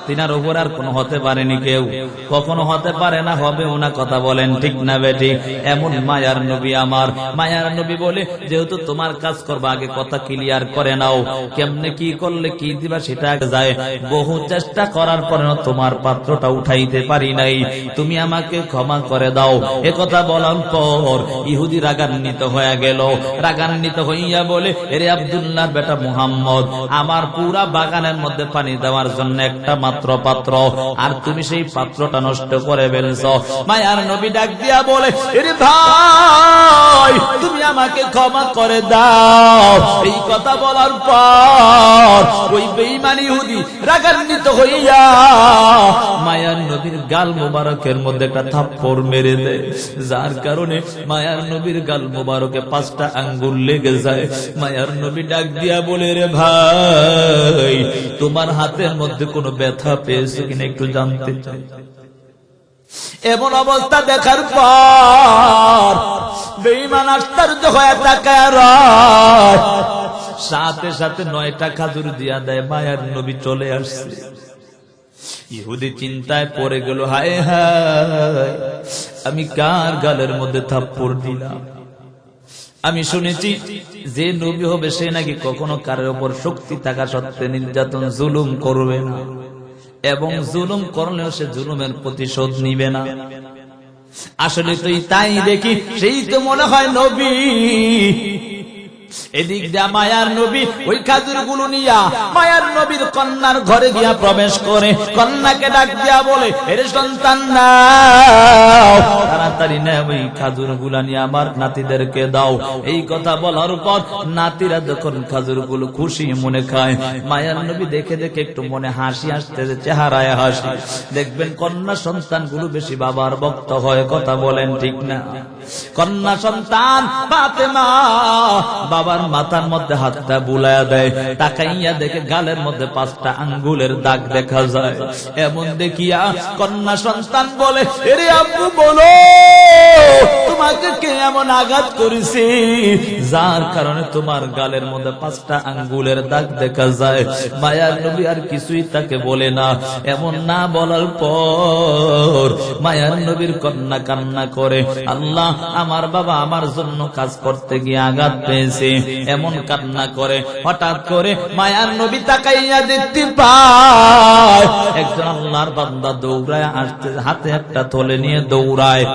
তিনার উপর আর কোনো হতে পারেনি কেউ, কখনো হতে পারে না, হবেও না। কথা বলেন ঠিক না বেটি? এমন মায়ার নবী আমার। মায়ার নবী বলে, যেহেতু তোমার কাজ করবা, আগে কথা ক্লিয়ার করে নাও, কেমনে কি করলে কি দিবা সেটা যায়। বহু চেষ্টা করার পরে তোমার পাত্রটা উঠাইতে পারি নাই, তুমি আমাকে ক্ষমা করে দাও। এ কথা বলার পর ইহুদি রাগান্বিত হয়ে গেল। রাগান্বিত হইয়া বলে, এরে আব্দুল্লাহর বেটা মুহাম্মদ, আমার পুরা বাগানের মধ্যে পানি দেওয়ার জন্য একটা মাত্র পাত্র, আর তুমি সেই পাত্রটা নষ্ট করে ফেলছ। মায়ার নবী ডাক দিয়া বলে, এরে ভাই, তুমি আমাকে ক্ষমা করে দাও। এই কথা বলার পর ওই বেঈমান ইহুদি রাগান্বিত হইয়া মায়ার নবীর গাল মোবারকের মধ্যে একটা থাপ্পড় মেরে দেয়, যার কারণে মায়ার নবীর গাল মোবারকে 5টা আঙ্গুল লেগে যায়। মায়ার নবী ডাক দিয়া বলে, রে ভাই, তোমার হাতের মধ্যে কোনো ব্যথা পেয়েছো কিনা একটু জানতে চাই। এমন অবস্থা দেখার পর বেঈমান আশ্চর্য হয়ে তাকায় রয়, সাথে সাথে 9টা খাজুর দিয়া দেয়। মায়ার নবী চলে আসছে। ইহুদি চিন্তায় পড়ে গেল, হায় হায়, আমি কার গালের মধ্যে থাপ্পড় দিলাম? আমি শুনেছি যে নবী হবে সে নাকি কখনো কারোর উপর শক্তি থাকা সত্ত্বে নির্যাতন জুলুম করবে না, এবং জুলুম করলেও সে জুলুমের প্রতিশোধ নিবে না। আসলে তুই তাই দেখি, সেই তো মনে হয় নবী। এদিক দিয়া মায়ার নবী ওই খাজুরগুলো নিয়া মায়ার নবীর কন্যার ঘরে গিয়া প্রবেশ করে কন্যাকে ডাক দিয়া বলে, এর সন্তান নাও, তাড়াতাড়ি নাও, ওই খাজুরগুলা নিয়ে আমার নাতিদেরকে দাও। এই কথা বলার পর নাতিরা যখন খাজুরগুলো খুশি মনে খায়, মায়ার নবী দেখে দেখে একটু মনে হাসি আসতেছে, চেহারায় হাসি। দেখবেন কন্যা সন্তানগুলো বেশি বাবার ভক্ত হয়। কথা বলেন ঠিক না? কন্যা সন্তান ফাতেমা বাবার মাথার মধ্যে হাতটা বুলায়া দেয়, তাকাইয়া দেখে গালের মধ্যে 5টা আঙ্গুলের দাগ দেখা যায়। এমন দেখিয়া কন্যা সন্তান বলে, এরে আব্বু বলো, তোমাকে কে এমন আঘাত করেছে যার কারণে তোমার গালের মধ্যে 5টা আঙ্গুলের দাগ দেখা যায়? মায়ার নবী আর কিছুই তাকে বলে না। এমন না বলার পর মায়ার নবীর কন্যা কান্না করে, আল্লাহ, আমার বাবা আমার জন্য কাজ করতে গিয়ে আঘাত পেয়েছে, এমন কান্না করে। হঠাৎ করে মায়ার নবী তাকাইয়া দেখতে পায় একজন আল্লাহর বান্দা দৌড়ায় আসতে, হাতে একটা থলে নিয়ে দৌড়ায়।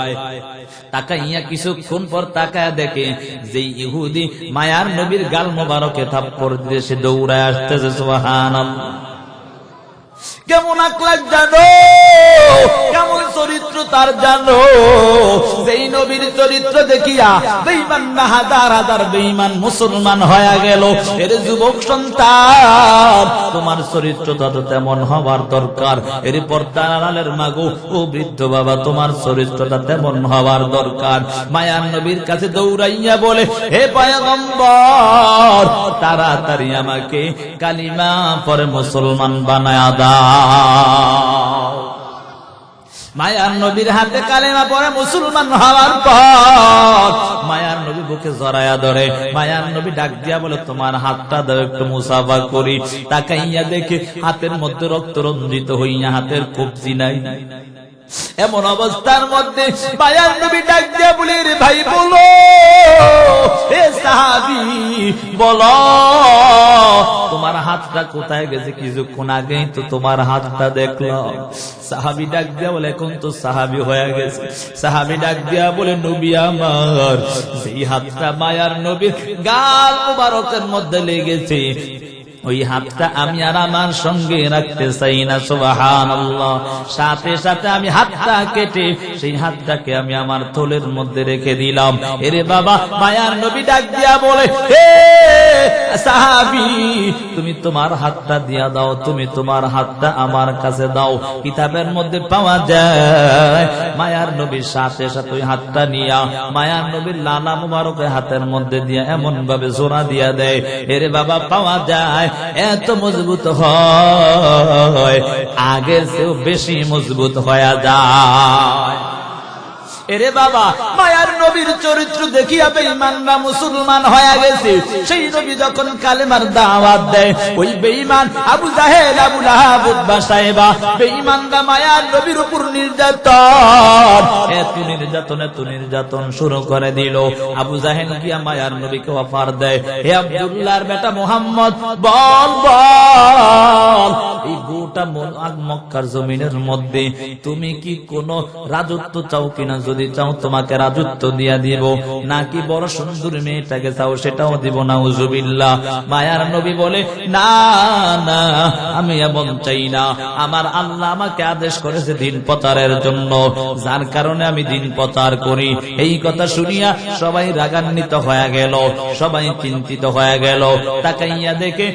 তাকাইয়া কিছুক্ষণ পর তাকায়া দেখে যে ইহুদি মায়ার নবীর গাল মোবারকে থাপ্পড় দিয়ে সে দৌড়ায় আসতেছে। সুবহানাল্লাহ। কেমন আকলাক জানো, কেমন চরিত্র তার জানো যেই নবীর চরিত্র দেখিয়া বেঈমান না হাজার হাজার বেঈমান মুসলমান হয়ে গেল। এর যুবক সন্তান, তোমার চরিত্রটা তো তেমন হওয়ার দরকার। এর পর্দার আড়ালের মাগো ও বৃদ্ধ বাবা, তোমার চরিত্রটা তেমন হওয়ার দরকার। মায়ার নবীর কাছে দৌড়াইয়া বলে, হে পয়গম্বর, তাড়াতাড়ি আমাকে কালিমা পরে মুসলমান বানায়া দাও। মায়ার নবীর হাতে কালেমা পড়ে মুসলমান হওয়ার পর মায়ার নবী বুকে জড়ায়া ধরে। মায়ার নবী ডাক দিয়া বলে, তোমার হাতটা দাও, একটু মুসাফা করি। তাকাইয়া দেখে হাতের মধ্যে রক্ত রঞ্জিত হইয়া হাতের কবজি নাই। এমন অবস্থার মধ্যে মায়ার নবী ডাক দিয়া বলে, রে ভাই বলো, হে সাহাবী বলো, তোমার হাতটা কোথায় গেছে? কিছুক্ষণ আগেই তো তোমার হাতটা দেখলাম। সাহাবী ডাক দিয়া বলে, এখন তো সাহাবী হয়ে গেছে। সাহাবী ডাক দিয়া বলে, নবী আমার, সেই হাতটা মায়ার নবীর গাল মুবারকের মধ্যে লেগেছে, ওই হাতটা আমি আর আমার সঙ্গে রাখতে চাই না। সুবহানাল্লাহ। সাথে সাথে আমি হাতটা কেটে সেই হাতটাকে আমি আমার থলের মধ্যে রেখে দিলাম। এরে বাবা, মায়ার নবী ডাক দিয়া বলে, হে সাহাবী, তুমি তোমার হাতটা দিয়া দাও, তুমি তোমার হাতটা আমার কাছে দাও। কিতাবের মধ্যে পাওয়া যায় মায়ার নবীর সাথে সাথে ওই হাতটা নিয়া মায়ার নবীর লালা মুবারকের হাতের মধ্যে দিয়া এমন ভাবে জোড়া দিয়া দেয়, এরে বাবা, পাওয়া যায় এত মজবুত হয়, আগের চেয়েও বেশি মজবুত হয়ে যায়। এরে বাবা, মায়ার নবীর চরিত্র দেখিয়া বেঈমানরা মুসলমান হয়ে গেছে। সেই নবী যখন কালেমার দাওয়াত দেয়, ওই বেঈমান আবু জাহেল, আবু লাহাব, উতবা, সাইবা বেঈমানরা মায়ার নবীর উপর নির্যাতন, এত নির্যাতন শুরু করে দিল। আবু জাহেল গিয়া মায়ার নবীকে অফার দেয়, হে আব্দুল্লাহর বেটা মুহাম্মদ, বল বল, এই গোটা মক্কার জমিনের মধ্যে তুমি কি কোন রাজত্ব চাও কিনা? যদি চাও তোমাকে রাজত্ব দিয়া দিব, নাকি বড় সুন্দর মেয়েটাকে চাও সেটাও দিব? নাউজুবিল্লাহ। মায়ার নবী বলে, না না, আমি এমন চাই না। আমার আল্লাহ আমাকে আদেশ করেছে দিন প্রচারের জন্য, যার কারণে আমি দিন প্রচার করি। এই কথা শুনিয়া সবাই রাগান্বিত হয়ে গেল, সবাই চিন্তিত হয়ে গেল। তাকাইয়া দেখে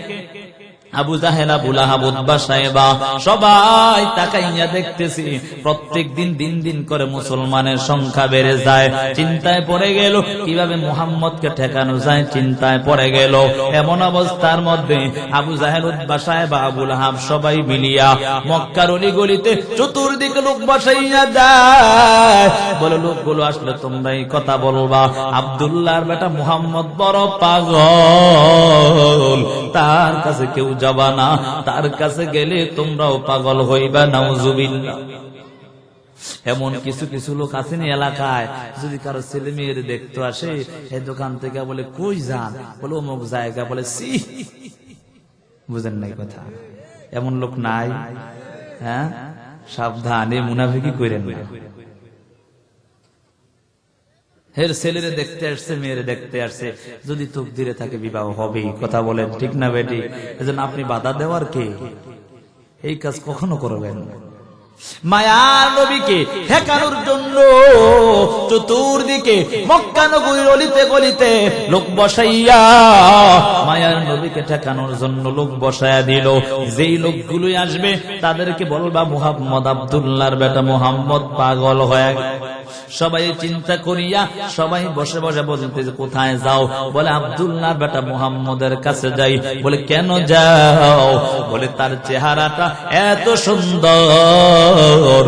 আবু জাহেল, আবু লাহাব, উতবা, সাইবা সবাই তাকাইয়া দেখতেছি প্রত্যেক দিন দিন দিন করে মুসলমানের সংখ্যা বেড়ে যায়। চিন্তায় পড়ে গেল কিভাবে মুহাম্মদকে ঠেকানো যায়, চিন্তায় পড়ে গেল। এমন অবস্থার মধ্যে আবু জাহেল, উতবা, সাইবা, আবু লাহাব সবাই মিলিয়া মক্কার অলি গলিতে চতুর্দিকে লোক বসাইয়া যায়। বলে, লোকগুলো আসলে তোমরা এই কথা বলবা, আব্দুল্লাহর বেটা মুহাম্মদ বড় পাগল, তার কাছে কেউ যাবা না, তার কাছে গেলে তোমরাও পাগল হইবা। নাউজুবিল্লাহ। এমন কিছু কিছু লোক আছেন এলাকায়, যদি কারো ছেলে মেয়ের দেখতে আসে, এই দোকান থেকে বলে, কই যান? বলে, অমুক জায়গা। বলে, সি, বুঝেন নাই কথা? এমন লোক নাই? হ্যাঁ, সাবধান, এই মুনাফিকি কইরেন না। হের ছেলেরে দেখতে আসছে, মেয়েরে দেখতে আসছে, যদি তকদিরে থাকে বিবাহ হবেই। কথা বলেন ঠিক না বেটি? এজন্য আপনি বাধা দেওয়ার কে? এই কাজ কখনো করবেন না। মায়ার নবীকে ঠেকানোর জন্য চতুর্দিকে মক্কা নগরীর অলিতে গলিতে লোক বসাইয়া মায়ার নবীকে ঠেকানোর জন্য লোক বসাইয়া দিল। যেই লোকগুলোই আসবে তাদেরকে বলবা, মুহাম্মদ, আব্দুল্লাহর বেটা মুহাম্মদ পাগল হয়ে গেছে। সবাই চিন্তা করিয়া সবাই বসে বসে বলতে, কোথায় যাও? বলে, আব্দুল্লাহর বেটা মুহাম্মদের কাছে যাই। বলে, কেন যাও? বলে, তার চেহারাটা এত সুন্দর,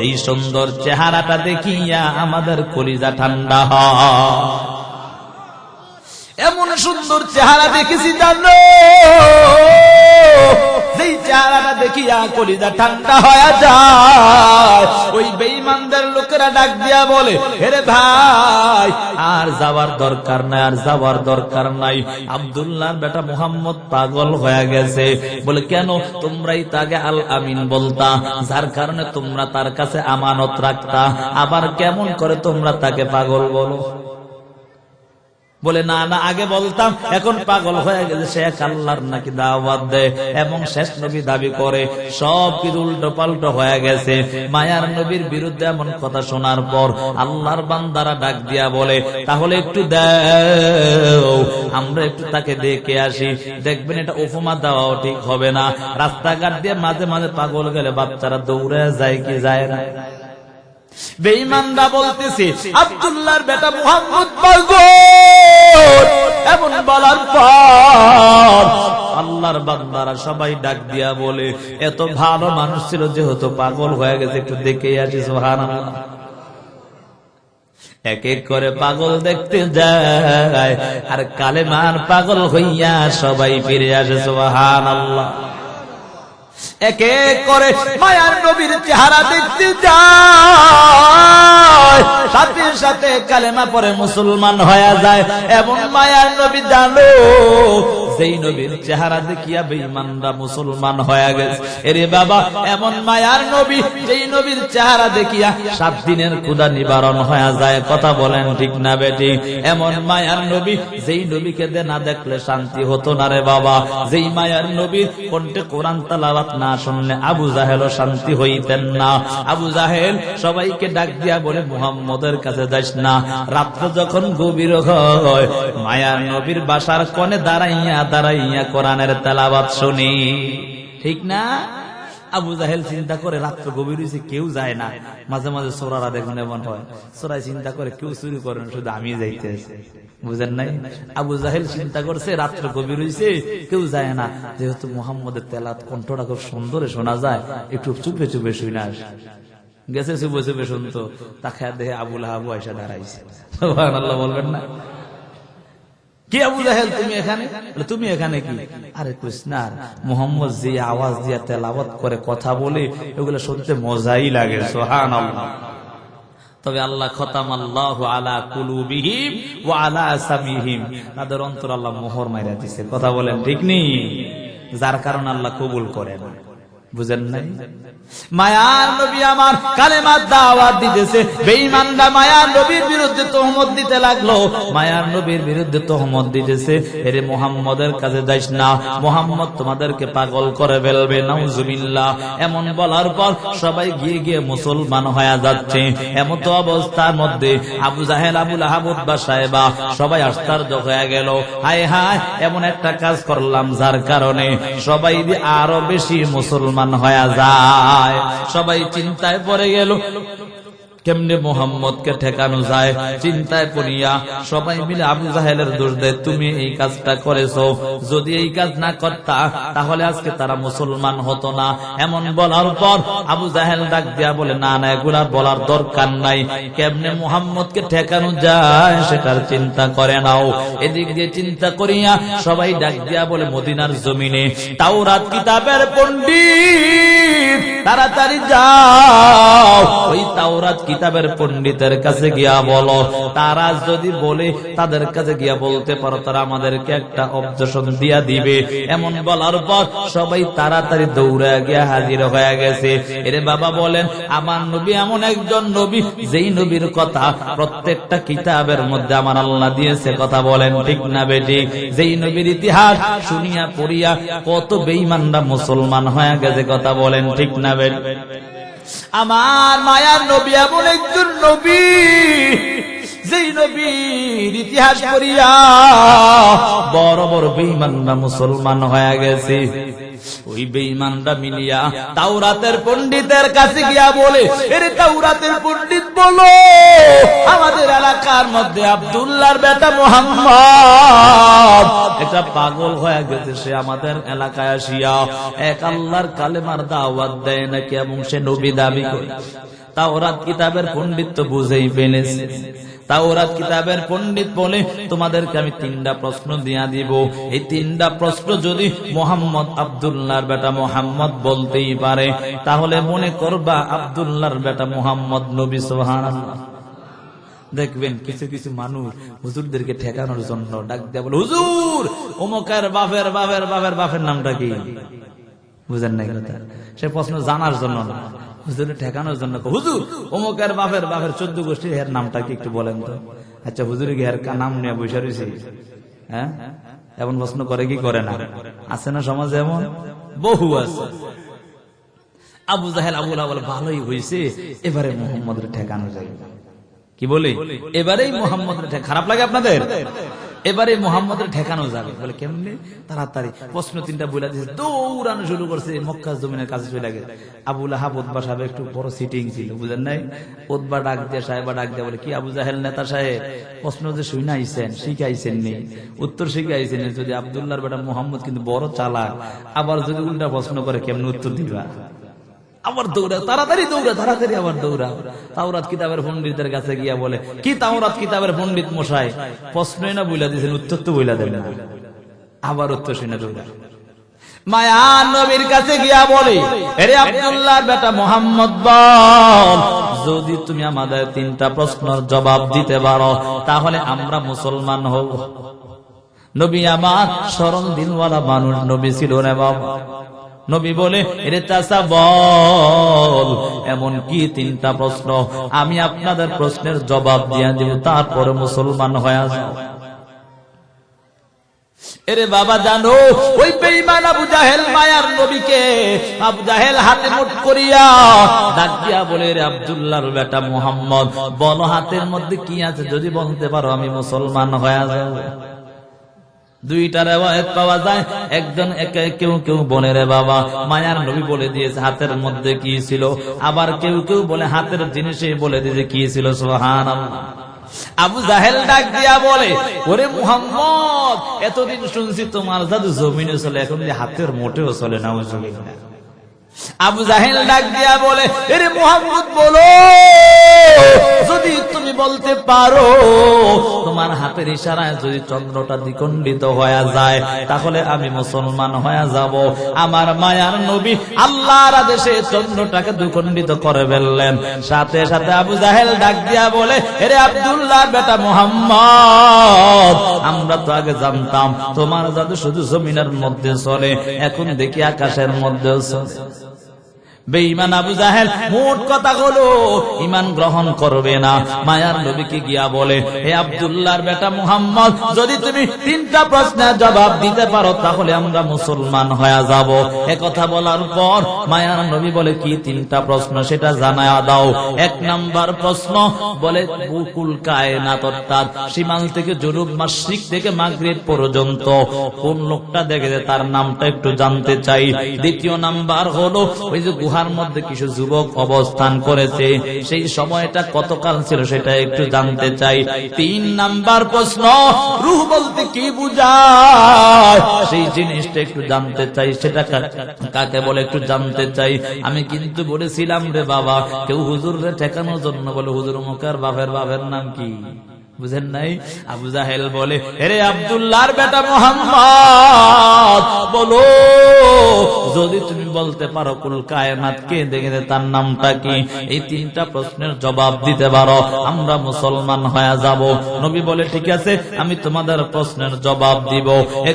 এই সুন্দর চেহারাটা দেখিয়া আমাদের কলিজা ঠান্ডা হয়। এমন সুন্দর চেহারা দেখেছি জানো, যেই চেহারাটা দেখিয়া কলিজা ঠান্ডা হয়ে যায়। ওই বেঈমানদের লোকেরা ডাক দিয়া বলে, হেরে ভাই, আর যাওয়ার দরকার নাই, আর যাওয়ার দরকার নাই, আব্দুল্লাহর বেটা মুহাম্মদ পাগল হয়ে গেছে। বলে, কেন? তোমরাই তাকে আল আমিন বলতা, যার কারণে তোমরা তার কাছে আমানত রাখতা, আবার কেমন করে তোমরা তাকে পাগল বলো? বলে না না আগে বলতাম, এখন পাগল হয়ে গেছে, সে এক আল্লাহর নাকি দাওয়াত দেয় এবং শেষ নবী দাবি করে। সব কিছু উল্টো পাল্টো হয়ে গেছে। মায়ার নবীর বিরুদ্ধে এমন কথা শোনার পর আল্লাহর বান্দারা ডাক দিয়া বলে, তাহলে একটু দাও, আমরা একটু তাকে দেখে আসি। দেখবেন এটা উপমা দেওয়াও ঠিক হবে না। রাস্তাঘাট দিয়ে মাঝে মাঝে পাগল গেলে বাচ্চারা দৌড়ে যায় কি যায় না? বেঈমানরা বলতেছে আব্দুল্লাহর বেটা মুহাম্মদ পাগল। এমন বলার পর আল্লাহর বান্দারা সবাই ডাক দিয়া বলে, এত ভালো মানুষ ছিল যেহেতু পাগল হয়ে গেছে, একটু দেখে আসি। সুবহানাল্লাহ। এক এক করে পাগল দেখতে যায়, আর কালেমার পাগল হইয়া সবাই ফিরে আসে। সুবহানাল্লাহ। এক এক করে মায়ার নবীর চেহারা দেখতে যায়, সাথে সাথে কালেমা পড়ে মুসলমান হয়ে যায়। এবং মায়ার নবী জানো, যেই নবীর চেহারা দেখিয়া বেঈমানরা মুসলমান হয়ে গেছে। এরে বাবা, এমন মায়ার নবী, যেই নবীর চেহারা দেখিয়া 7 দিনের ক্ষুধা নিবারণ হয়ে যায়। কথা বলেন ঠিক না বেটি? এমন মায়ার নবী, যেই নবীকে না দেখলে শান্তি হতো না রে বাবা। যেই মায়ার নবীর কণ্ঠে কোরআন তেলাওয়াত না শুনলে আবু জাহেলও শান্তি হইতেন না। আবু জাহেল সবাইকে ডাক দিয়া বলে, মুহাম্মদের কাছে যাস না। রাত্র যখন গভীর হয়, মায়ার নবীর বাসার কোণে দাঁড়াইয়া দাঁড়াইয়া কোরআনের তেলাওয়াত শুনি। ঠিক না? আবু জাহেল চিন্তা করে রাত্র গভীর হয়েছে, কেউ যায় না। মাঝে মাঝে চোরারা দেখুন এমন হয়, চোরাই চিন্তা করে কেউ চুরি করেন, শুধু আমি যাইতেছি। বুঝেন নাই? আবু জাহেল চিন্তা করছে রাত্র গভীর হয়েছে, কেউ যায় না, যেহেতু মুহাম্মদের তেলাওয়াত কণ্ঠটা খুব সুন্দর শোনা যায়, একটু চুপে চুপে শুনে আসে। গেছে চুপে চুপে শুনতো, তাকে দেখে আবুল হাবু আয়সা দাঁড়াইছে। সুবহানাল্লাহ বলবেন না? কি আবু জাহেল তুমি এখানে? তুমি এখানে কি? আরে কৃষ্ণা, মুহাম্মদ যে আওয়াজ দিয়া তেলাওয়াত করে কথা বলে, এগুলো শুনতে মজাই লাগে। সুবহানাল্লাহ। তবে আল্লাহ খতামাল্লাহু আলা কুলুবিহিম ওয়া আলা সামিহিম, তাদের অন্তর আল্লাহ মোহর মাইরা দিয়েছে। কথা বলেন ঠিক নেই? যার কারণে আল্লাহ কবুল করেন। বুঝেন নাই? মায়ার নবী আমার কালেমার দাওয়াত দিতেছে, বেঈমানরা মায়ার নবীর বিরুদ্ধে তহমত দিতে লাগলো। মায়ার নবীর বিরুদ্ধে তহমত দিতেছে, এরে মুহাম্মদের কাছে যাইস না, মুহাম্মদ তোমাদেরকে পাগল করে ফেলবে। নাউজুবিল্লাহ। এমন বলার পর সবাই গিয়ে গিয়ে মুসলমান হয়ে যাচ্ছে। এমন তো অবস্থার মধ্যে আবু জাহেল, আবুল আহাব, উতবা সাহেবা সবাই আশ্চর্য হয়ে গেল। হায় হায়, এমন একটা কাজ করলাম যার কারণে সবাই আরো বেশি মুসলমান হয়ে যায়। সবাই চিন্তায় পড়ে গেল, কেমনে মুহাম্মদকে ঠেকানো যায়। চিন্তায় পড়িয়া সবাই মিলে আবু জাহেলের দোষ দেয়, তুমি এই কাজটা করেছো, যদি এই কাজ না করতা তাহলে আজকে তারা মুসলমান হতো না। এমন বলার পর আবু জাহেল ডাক দিয়া বলে, না না, এগুলা বলার দরকার নাই, কেমনে মুহাম্মদকে ঠেকানো যায় সেটার চিন্তা করে নাও। এদিক দিয়ে চিন্তা করিয়া সবাই ডাক দিয়া বলে, মদিনার জমিনে তাওরাত কিতাবের পণ্ডিত, তাড়াতাড়ি যাও, ওই তাওরাত কিতাবের পণ্ডিতের কাছে গিয়া বলো, তারা যদি বলে তাদের কাছে গিয়া বলতে পারো, তারা আমাদেরকে একটা অবজেকশন দিয়া দিবে। এমন বলার পর সবাই তাড়াতাড়ি দৌড়ে গিয়া হাজির হয়ে গেছে। এরে বাবা বলেন, আমার নবী এমন একজন নবী, যেই নবীর কথা প্রত্যেকটা কিতাবের মধ্যে আমার আল্লাহ দিয়েছে। কথা বলেন ঠিক না বেটি? যেই নবীর ইতিহাস শুনিয়া পড়িয়া কত বেঈমানরা মুসলমান হয়ে গেছে। কথা বলেন ঠিক না বেটি? আমার মায়ার নবী এমন একজন নবী, যেই নবীর ইতিহাস করিয়া বড় বড় বেঈমানরা মুসলমান হয়ে গেছে। ওই বেঈমানরা মিলিয়া তাওরাতের পণ্ডিতের কাছে গিয়া বলে, এরে তাওরাতের পণ্ডিত বলো, আমাদের এলাকার মধ্যে আব্দুল্লাহর বেটা মুহাম্মদ একটা পাগল হয়ে গেছে, সে আমাদের এলাকায় আসিয়া এক আল্লাহর কালেমার দাওয়াত দেয় নাকি, এবং সে নবী দাবি করে। তাওরাত কিতাবের পণ্ডিত তো বুঝেই ফেলেছে। তাওরাত কিতাবের পণ্ডিত বলে, তোমাদেরকে আমি 3টা প্রশ্ন দিয়া দিব, এই 3টা প্রশ্ন যদি মুহাম্মদ আব্দুল্লাহর বেটা মুহাম্মদ বলতেই পারে, তাহলে মনে করবা আব্দুল্লাহর বেটা মুহাম্মদ নবী। সুবহানাল্লাহ। দেখবেন কিছু কিছু মানুষ হুজুরদেরকে ঠেকানোর জন্য ডাক দেয়া বলে, হুজুর অমুকের বাপের বাপের বাপের বাপের নামটা কি? বুঝেন নাই কথা? সে প্রশ্ন জানার জন্য না, হুজুরের ঠেকানোর জন্য, হুজুর অমুকের বাপের 14 গোষ্ঠীর এর নামটা কি একটু বলেন তো। আচ্ছা হুজুরে কি এর নাম নিয়ে বসে রয়েছে? হ্যাঁ, এমন প্রশ্ন করে কি করে না? আছে না সমাজে এমন বহু আছে। আবু জাহেল আবু লাহাব বলে ভালোই হয়েছে, এবারে মুহাম্মদের ঠেকানো যায়। কি বলে? এবারেই মুহাম্মদের খারাপ লাগে আপনাদের? এবারে মুহাম্মদের ঠেকানো যাবে। বলে কেমনে? তাড়াতাড়ি প্রশ্ন 3টা বলে দিয়েছে, দৌড়ানো শুরু করছে, মক্কা জমিনের কাছে চলে গেছে। আবু লাহাব উতবা সাহেব একটু বড় সিটিং ছিল, বুঝেন নাই? উতবা ডাক দিয়ে সাহেবা ডাক দিয়ে বলে, কি আবু জাহেল নেতা সাহেব, প্রশ্ন যে শুনে আইছেন, শিখাইছেন নি, উত্তর শিখাইছেন, যদি আব্দুল্লাহর বেটা মুহাম্মদ কিন্তু বড় চালাক, আবার যদি উল্টা প্রশ্ন করে কেমনে উত্তর দিবা? আবার দৌড়া, তাড়াতাড়ি দৌড়া, তাড়াতাড়ি আবার দৌড়া। তাওরাত কিতাবের পণ্ডিতের কাছে গিয়া বলে, কি তাওরাত কিতাবের পণ্ডিত মশাই, প্রশ্নই না বইলা দিয়েছেন, উত্তর তো বইলা দেন না। আবার উত্তর শুনে দৌড়া। মায়া নবীর কাছে গিয়া বলে, আরে আব্দুল্লাহর বেটা মুহাম্মদ বল, যদি তুমি আমাদের 3টা প্রশ্নের জবাব দিতে পারো তাহলে আমরা মুসলমান হব। নবী আমার সরল দিনওয়ালা মানুষ নবী ছিল রে বাবা। নবী বলে, এরে চাচা বল, এমন কি 3টা প্রশ্ন, আমি আপনাদের প্রশ্নের জবাব দিয়ে দিব, তারপরে মুসলমান হয়ে যাও। এরে বাবা জানো, ওই বেঈমান আবু জাহেল মায়ার নবীকে, আবু জাহেল হাতে মুঠ করিয়া ডাক দিয়া বলে, রে আব্দুল্লাহর বেটা মুহাম্মদ, বলো হাতের মধ্যে কি আছে, যদি বলতে পারো আমি মুসলমান হয়ে যাব। 2টা রিওয়ায়াত পাওয়া যায়, একজন কেউ বলে রে বাবা মায়ার নবী বলে দিয়েছে হাতের মধ্যে কি ছিল, আবার কেউ বলে হাতের জিনিসে বলে দিয়েছে কি ছিল। সুবহানাল্লাহ। আবু জাহেল ডাক দিয়া বলে, ওরে মুহাম্মদ, এতদিন শুনছি তোমার জাদু জমিনে চলে, এখন যে হাতের মোটেও চলে না। আবু জাহেল ডাক দিয়া বলে, এরে মুহাম্মদ বলো, যদি তুমি বলতে পারো তোমার হাতের ইশারায় যদি চন্দ্রটা দ্বিখণ্ডিত হয়ে যায় তাহলে আমি মুসলমান হয়ে যাব। আমার মায়ার নবী আল্লাহর আদেশে চন্দ্রটাকে দ্বিখণ্ডিত করে ফেললেন। সাথে সাথে আবু জাহেল ডাক দিয়া বলে, এরে আব্দুল্লাহ বেটা মুহাম্মদ, আমরা তো আগে জানতাম তোমার জাদু শুধু জমিনের মধ্যে চলে, এখন দেখি আকাশের মধ্যেও চলে। বেঈমান আবু জাহেল মোট কথা হলো ঈমান গ্রহণ করবে না। মায়ার নবীকে গিয়া বলে, হে আব্দুল্লাহর বেটা মুহাম্মদ, যদি তুমি 3টা প্রশ্নের জবাব দিতে পারো তাহলে আমরা মুসলমান হয়ে যাব। কথা বলার পর মায়ার নবী বলে, কি 3টা প্রশ্ন সেটা জানায়া দাও। 1 নাম্বার প্রশ্ন বলে, বুকুল কায়নাত অর্থাৎ সীমান্ত থেকে জুনুব মাশরিক থেকে মাগরিব পর্যন্ত কোন লোকটা দেখে তার নামটা একটু জানতে চাই। 2 নাম্বার হলো, ওই যে গুহার মধ্যে কিছু যুবক অবস্থান করেছে, সেই সময়টা কতকাল ছিল সেটা একটু জানতে চাই। 3 নাম্বার প্রশ্ন, রূহ বলতে কি বুঝায় সেই জিনিসটা একটু জানতে চাই, সেটা কাকে বলে একটু জানতে চাই। আমি কিন্তু বলেছিলাম রে বাবা, কেউ হুজুরে ঠেকানোর জন্য বলে হুজুর মুখার বাপের নাম কি, বুঝেন নাই? আবু জাহেল বলে, হে আব্দুল্লাহর বেটা মুহাম্মদ বলো, যদি তুমি বলতে পারো কুল কায়নাত কে দেখে তার নামটা কি, এই 3টা প্রশ্নের জবাব দিতে পারো আমরা মুসলমান হয়ে যাব। নবী বলে, ঠিক আছে আমি তোমাদের প্রশ্নের জবাব দিব।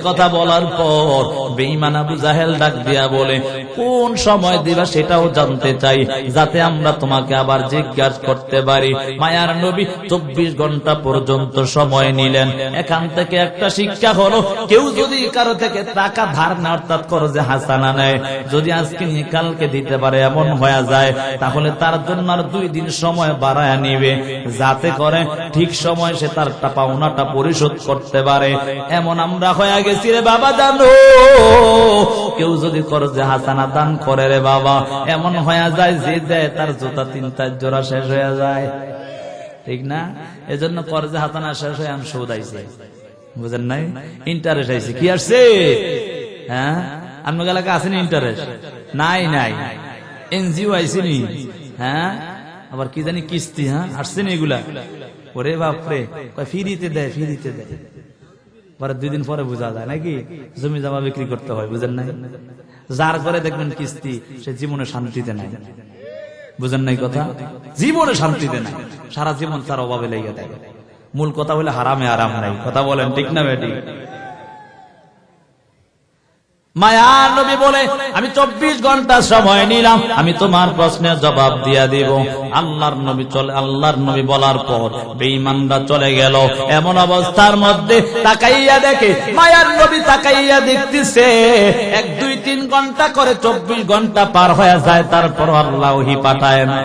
কথা বলার পর বেঈমান আবু জাহেল ডাক দিয়া বলে, কোন সময় দিবা সেটাও জানতে চাই, যাতে আমরা তোমাকে আবার জিজ্ঞাসা করতে পারি। মায়ার নবী 24 ঘন্টা পর্যন্ত সময় নিলেন। এখান থেকে একটা শিক্ষা হলো, কেউ যদি কারো থেকে টাকা ধার না অর্থাৎ খরচে হাসানা নেয়, যদি আজকে নিয়ে কালকে দিতে পারে এমন হয়ে যায়, তাহলে তার জন্য আর 2 দিন সময় বাড়ায় নিবে, যাতে করে ঠিক সময় সে তার পাওনাটা পরিশোধ করতে পারে। এমন আমরা হয়ে গেছি রে বাবা। জানো, কেউ যদি খরচে হাসানা দান করে রে বাবা, এমন হয়ে যায় যে দেয় তার জুতা 3-4 জোড়া শেষ হয়ে যায়, ঠিক না? এজন্য কর্জে হাতানা শেষ হয়ে আমি সুদ আইছে, বুঝেন নাই? ইন্টারেস্ট আইছে। কি আসছে? হ্যাঁ, আপনার এলাকা আসেনি ইন্টারেস্ট? নাই এনজিও আইসিনি। হ্যাঁ, আবার কি জানি কিস্তি, হ্যাঁ আসছেনি এগুলা। ওরে বাপরে, ফ্রিতে দেয় পরে 2 দিন পরে বোঝা যায় নাকি জমি জমা বিক্রি করতে হয়, বুঝেন নাই? যার করে দেখবেন কিস্তি, সে জীবনে শান্তিতে নাই, বুঝেন নাই কথা? জীবনে শান্তিতে নাই, সারা জীবন তার অভাবে লেগে থাকে। মূল কথা হলে হারামে আরাম নাই। কথা বলেন ঠিক না বেটি? মায়ার নবী বলে, আমি 24 ঘন্টা সময় নিলাম, আমি তোমার প্রশ্নের জবাব দিয়া দিব। আল্লাহর নবী বলার পর বেঈমানরা চলে গেল। এমন অবস্থার মধ্যে তাকাইয়া দেখে, মায়ার নবী তাকাইয়া দেখতেছে 1, 2, 3 ঘন্টা করে 24 ঘন্টা পার হয়ে যায়, তারপর আল্লাহ ওহী পাঠায় না।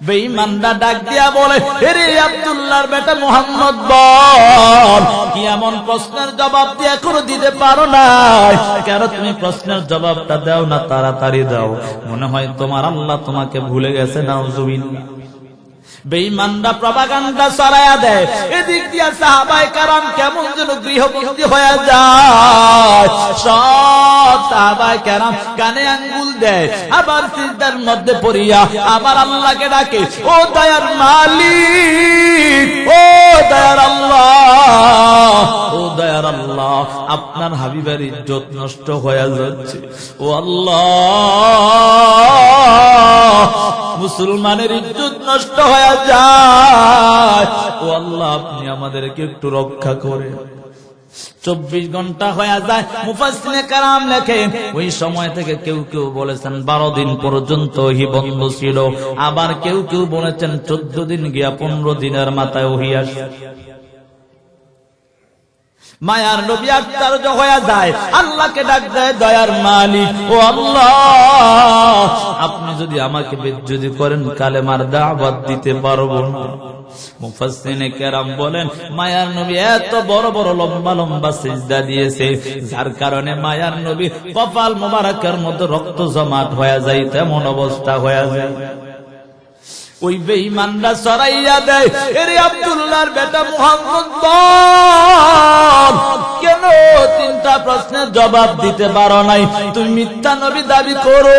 বেঈমানরা ডাক দিয়া বলে, হে আব্দুল্লাহর বেটা মুহাম্মদ, বল কি এমন প্রশ্নের জবাব দিয়ে এখনো দিতে পারো না? কেন তুমি প্রশ্নের জবাবটা দাও না, তাড়াতাড়ি দাও, মনে হয় তোমার আল্লাহ তোমাকে ভুলে গেছে। নাউজুবিল্লাহ। বেঈমানরা প্রপাগান্ডা ছড়ায়া দেয়, এদিক দিয়া সাহাবায়ে কেরাম কেমন যেন গৃহবন্দী হয়ে যায়। সব সাহাবায়ে কেরাম কানে আঙ্গুল দেয়, আবার সিজদার মধ্যে পড়িয়া আবার আল্লাহকে ডাকে, ও দয়ার মালিক, ও দয়ার আল্লাহ, ও দয়ার আল্লাহ, আপনার হাবিবের ইজ্জত নষ্ট হয়ে যাচ্ছে। ও আল্লাহ, মুসলমানের ইজ্জত নষ্ট হয়ে যায়। ও আল্লাহ, আপনি আমাদেরকে একটু রক্ষা করেন। 24 ঘন্টা হয়ে যায়। মুফাসসিরে কেরাম লেখেন, ওই সময় থেকে কেউ কেউ বলেছেন 12 দিন পর্যন্ত ওহী বন্ধ ছিল, আবার কেউ কেউ বলেছেন 14 দিন গিয়া 15 দিনের মাথায় ওহী আসে। মায়ার নবী আশ্চর্য হয়ে যায়, আল্লাহকে ডাক দেয়, দয়ার মালিক, ও আল্লাহ, আপনি যদি আমাকে বেজ্জতি করেন কালেমার দাওয়াত দিতে পারবো না। মুফাসসিরে কেরাম বলেন, মায়ার নবী এত বড় বড় লম্বা লম্বা সিজদা দিয়েছে, যার কারণে মায়ার নবী কপাল মোবারকের মধ্যে রক্ত জমাট হয়ে যায়, তেমন অবস্থা হয়ে যায়। ওই বেঈমানরা ছড়াইয়া দেয়, এরে আব্দুল্লাহর বেটা মুহাম্মদ, বল কেন 3টা প্রশ্নের জবাব দিতে পারো নাই? তুমি মিথ্যা নবী দাবি করো।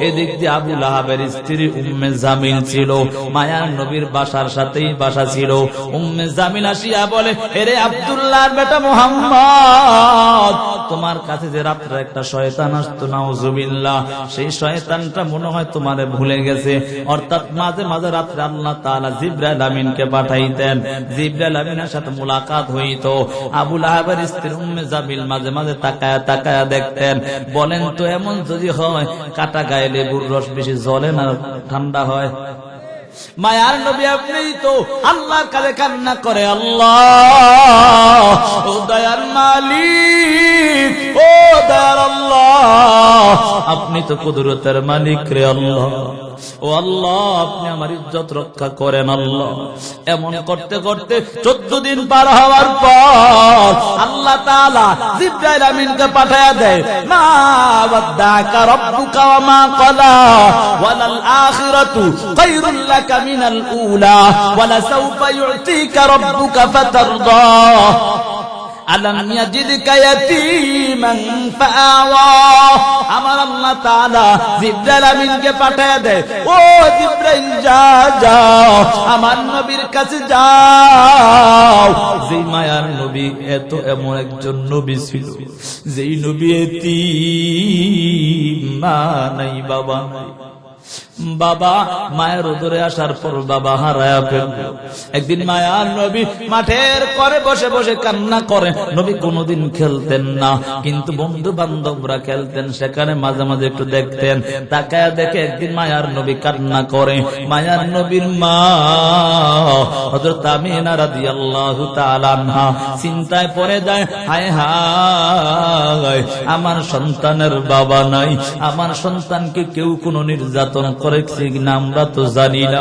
এদিক দিয়ে আবু লাহাবের স্ত্রী উম্মে জামিল ছিল, মায়ার নবীর বাসার সাথেই বাসা ছিল। উম্মে জামিল আসিয়া বলে, এরে আব্দুল্লাহর বেটা মুহাম্মদ, তোমার কাছে যে রাত্রে একটা শয়তান আসতো, নাউজুবিল্লাহ, সেই শয়তানটা মনে হয় তোমারে ভুলে গেছে। অর্থাৎ মাঝে মাঝে রাত্রে আল্লাহ তাআলা জিবরাইল আমিনকে পাঠাইতেন, জিবরাইল আমিনের সাথে মুলাকাত হইত। আবু লাহাবের স্ত্রী উম্মে জামিল মাঝে মাঝে তাকায়া তাকায়া দেখতেন। বলেন তো, এমন যদি হয় কাটা গায়ে লেবুর রস বেশি জ্বলে না ঠান্ডা হয়? মায়ার নবী আপনি তো আল্লাহর কাছে কান্না করে, আল্লাহ, ও দয়ার মালিক, ও দয়ার আল্লাহ, আপনি তো কুদরতের মালিক রে আল্লাহ, ও আল্লাহ, আপনি আমার ইজ্জত রক্ষা করেন আল্লাহ। এমন করতে করতে 14 দিন পার হওয়ার পর আল্লাহ তাআলা জিবরাইল আমিনকে পাঠায়া দেয়, মা ওয়াদ্দাকা রাব্বুকা ওয়া মা ক্বালা ওয়ালাল আখিরাতু খায়রুল লাকা মিনাল উলা ওয়ালা সাওফা ইউতিকা রাব্বুকা ফাতারদা আলাম ইয়াজিদকা ইয়াতীমান ফাআওয়া। আমার আল্লাহ তাআলা জিবরাইল আমিনকে পাঠায়া দেয়, ও জিবরাইল, যাও আমার নবীর কাছে যাও। যেই মায়ার নবী এমন একজন নবী ছিল, যেই নবী এতিম, মা নাই, বাবা নাই। বাবা মায়ের উদরে আসার পর বাবা হারায়া ফেলল। একদিন মায়ার নবী মাঠের পরে বসে বসে কান্না করে। নবী কোনোদিন খেলতেন না, কিন্তু বন্ধু বান্ধবরা খেলতেন, সেখানে মাঝে মাঝে একটু দেখতেন। তাকায়া দেখে একদিন মায়ার নবী কান্না করে। মায়ার নবীর মা হযরত আমিনা রাদিয়াল্লাহু তাআলা আনহা চিন্তায় পড়ে যায়, হায় হায়, আমার সন্তানের বাবা নাই, আমার সন্তানকে কেউ কোনো নির্যাতন করেছে কিনা আমরা তো জানি না।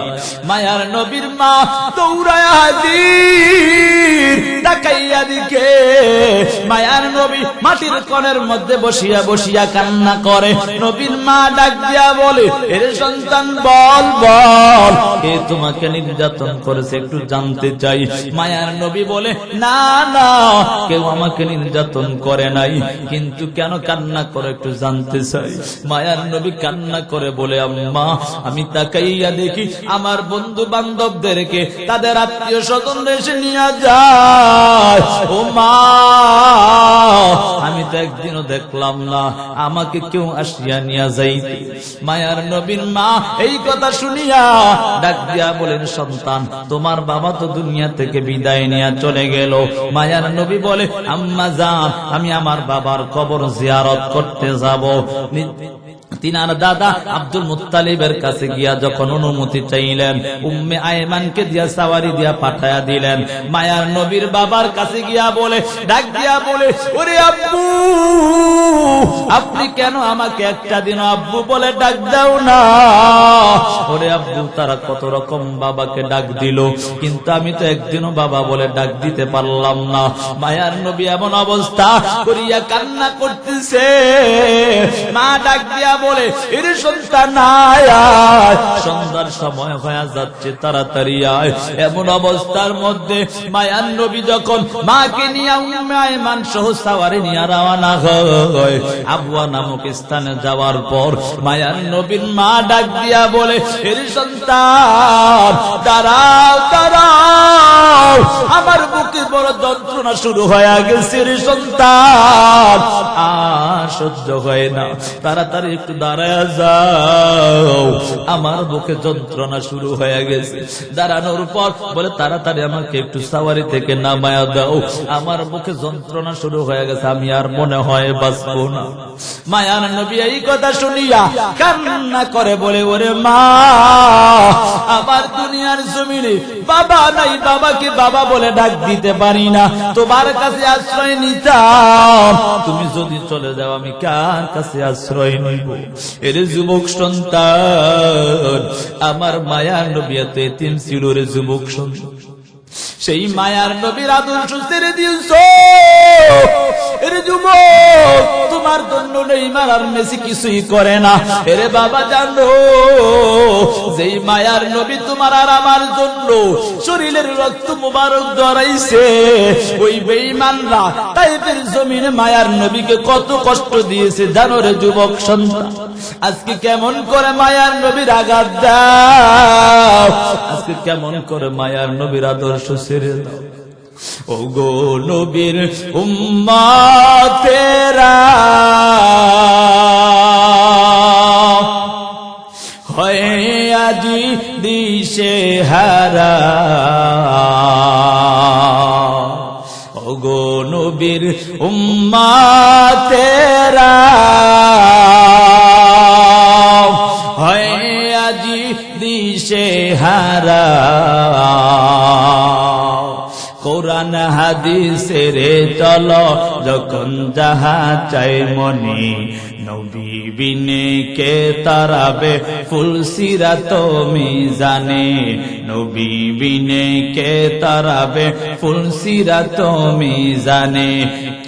মায়ার নবীর মা দৌড়ায়া হাজির, তাকাইয়া দিকে মায়ার নবী মাটির কোণের মধ্যে বসিয়া বসিয়া কান্না করে। নবীর মা ডাক দিয়া বলে, এরে সন্তান, বল বল, কে তোমাকে নির্যাতন করেছে একটু জানতে চাই। মায়ার নবী বলে, না না, কেউ আমাকে নির্যাতন করে নাই, কিন্তু কেন কান্না করে একটু জানতে চাই। মায়ার নবী কান্না করে বলে, আম্মা, আমি তাকাইয়া দেখি আমার বন্ধু বান্ধবদেরকে তাদের আত্মীয় স্বজন এসে নিয়ে যায়। ও মা, আমি তো একদিনও দেখলাম না আমাকে কেউ আসিয়া নিয়ে যাইতে। মায়ার নবীর মা এই কথা শুনিয়া ডাক দিয়া বলেন, সন্তান তোমার বাবা তো দুনিয়া থেকে বিদায় নিয়ে চলে গেল। মায়ার নবী বলে, আম্মা জান, আমি আমার বাবার কবর জিয়ারত করতে যাব। তিনার দাদা আব্দুল মুত্তালিবের কাছে গিয়া যখন অনুমতি চাইলেন, উম্মে আয়মানকে দিয়া সাওয়ারি দিয়া পাঠায়া দিলেন। মায়ার নবীর বাবার কাছে গিয়া বলে, ডাক দিয়া বলে, ওরে আব্বু, আপনি কেন আমাকে একটা দিন আব্বু বলে ডাক দাও না? ওরে আব্বু, তারা কত রকম বাবাকে ডাক দিল, কিন্তু আমি তো একদিনও বাবা বলে ডাক দিতে পারলাম না। মায়ার নবী এমন অবস্থা করিয়া কান্না করতেছে। মা ডাক দিয়া বলে, এরে সন্তান আয়, সন্ধ্যার সময় হয়ে যাচ্ছে, তাড়াতাড়ি আয়। এমন অবস্থার মধ্যে মায়ার নবী যখন মাকে নিয়ে উম্মে আয়মান সহ সাওয়ারি নিয়ে রওনা হয়, আবওয়া নামক স্থানে যাওয়ার পর মায়ার নবীর মা ডাক দিয়া বলে, এরে সন্তান দাঁড়াও, দাঁড়াও, আমার বুকে বড় যন্ত্রণা শুরু হয়ে গেছে রে সন্তান, আর সহ্য হয় না, তাড়াতাড়ি একটু দাঁড়ায় যাও, আমার বুকে যন্ত্রণা শুরু হয়ে গেছে। দাঁড়ানোর পর বলে, তাড়াতাড়ি আমাকে একটু সাওয়ারি থেকে নামায়া দাও, আমার বুকে যন্ত্রণা শুরু হয়ে গেছে, আমি আর মনে হয় বাঁচবো না। মায়ার নবী এই কথা শুনিয়া কান্না করে বলে, ওরে মা, আমার দুনিয়ার জমিনে বাবা নাই, বাবাকে বাবা বলে ডাক দিতে পারি না, তোমার কাছে আশ্রয় নিতাম, তুমি যদি চলে যাও আমি কার কাছে আশ্রয় নিব? এরে যুবক সন্তান, আমার মায়ার নবী এত এতিম ছিল রে যুবক সন্তান, সেই মায়ার নবীর আদর্শ ছেড়ে দিয়েছ। এরে যুবক, তোমার জন্য নেইমার আর মেসি কিছুই করে না। এরে বাবা, জানো যেই মায়ার নবী তোমার আর আমার জন্য শরীরের রক্ত মুবারক ধরাইছে, ওই বেঈমানরা তাইফের জমিনে মায়ার নবীকে কত কষ্ট দিয়েছে জানো রে যুবক সন্তান। আজকে কেমন করে মায়ার নবীর আঘাত দাও, আজকে কেমন করে মায়ার নবীর আদর্শ ছেড়ে দাও। ও গো নবীর উম্মতেরা, হয় আজি দিশে হারা, ও গো নবীর উম্মতেরা, হয় আজি দিশে হারা, কোরআন হাদিসের চলো যখন যাহা চাই মনে, নবী বিনে কে তারাবে ফুল সিরাত মিজানে, নবী বিনে কে তারাবে ফুল সিরাত মিজানে।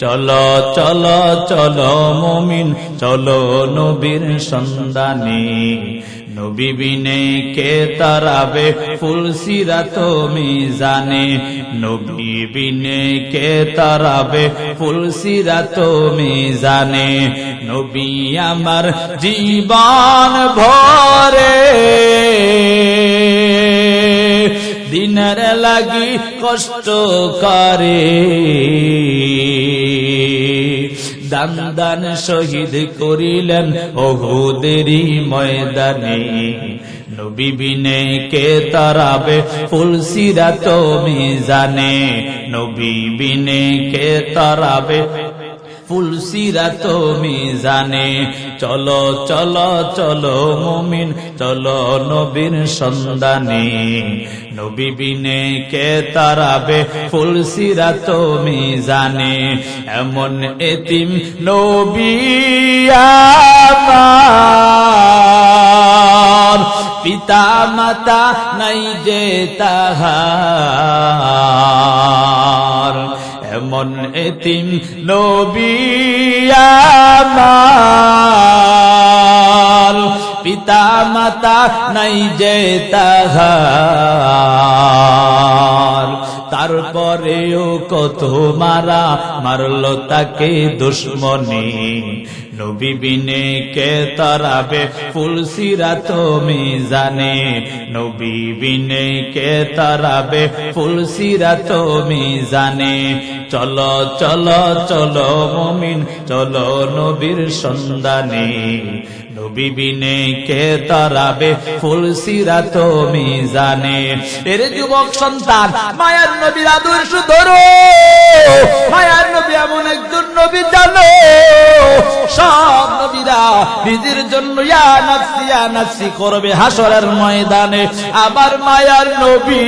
চলো চলো চলো মুমিন, চলো নবীর সন্ধানে, নবী বিনে কে তারাবে ফুল সিরাত মিজানে, নবী বিনে কে তারাবে ফুল সিরাত মিজানে। নবী আমার জীবন ভরে দিনের লাগি কষ্ট করে, দান দান শহীদ করিলেন ওহুদেরই ময়দানে, নবী বিনে কে তারাবে ফুল সিরাত মিজানে, নবী বিনে কে তারাবে ফুল সিরাত মিজানে। চলো চলো চলো মুমিন, চলো নবীর সন্ধানে, নবী বিনে কে তারাবে ফুল সিরাত মিজানে। এমন এতিম নবী আমার, পিতা মাতা নাই যে তাহার, এমন এতিম নবী আমার, পিতা মাতা নাই যে তাহার, তারপরেও কত মারা মারলো তাকে দুশ্মনে, নবী বিনে কে তারাবে ফুল সিরাত মিজানে, নবী বিনে কে তারাবে ফুল সিরাত মিজানে। চলো চলো চলো মুমিন, চলো নবীর সন্ধানে, নবী বিনে কে তারাবে ফুল সিরাত মিজানে। এর যুবক সন্তান, মায়ার নবীর আদর্শ ধরো। মায়ার নবী এমন একজন নবী, জানো সব নবীরা নিজের জন্য ইয়া নাফসি করবে হাসরের ময়দানে। আবার মায়ার নবী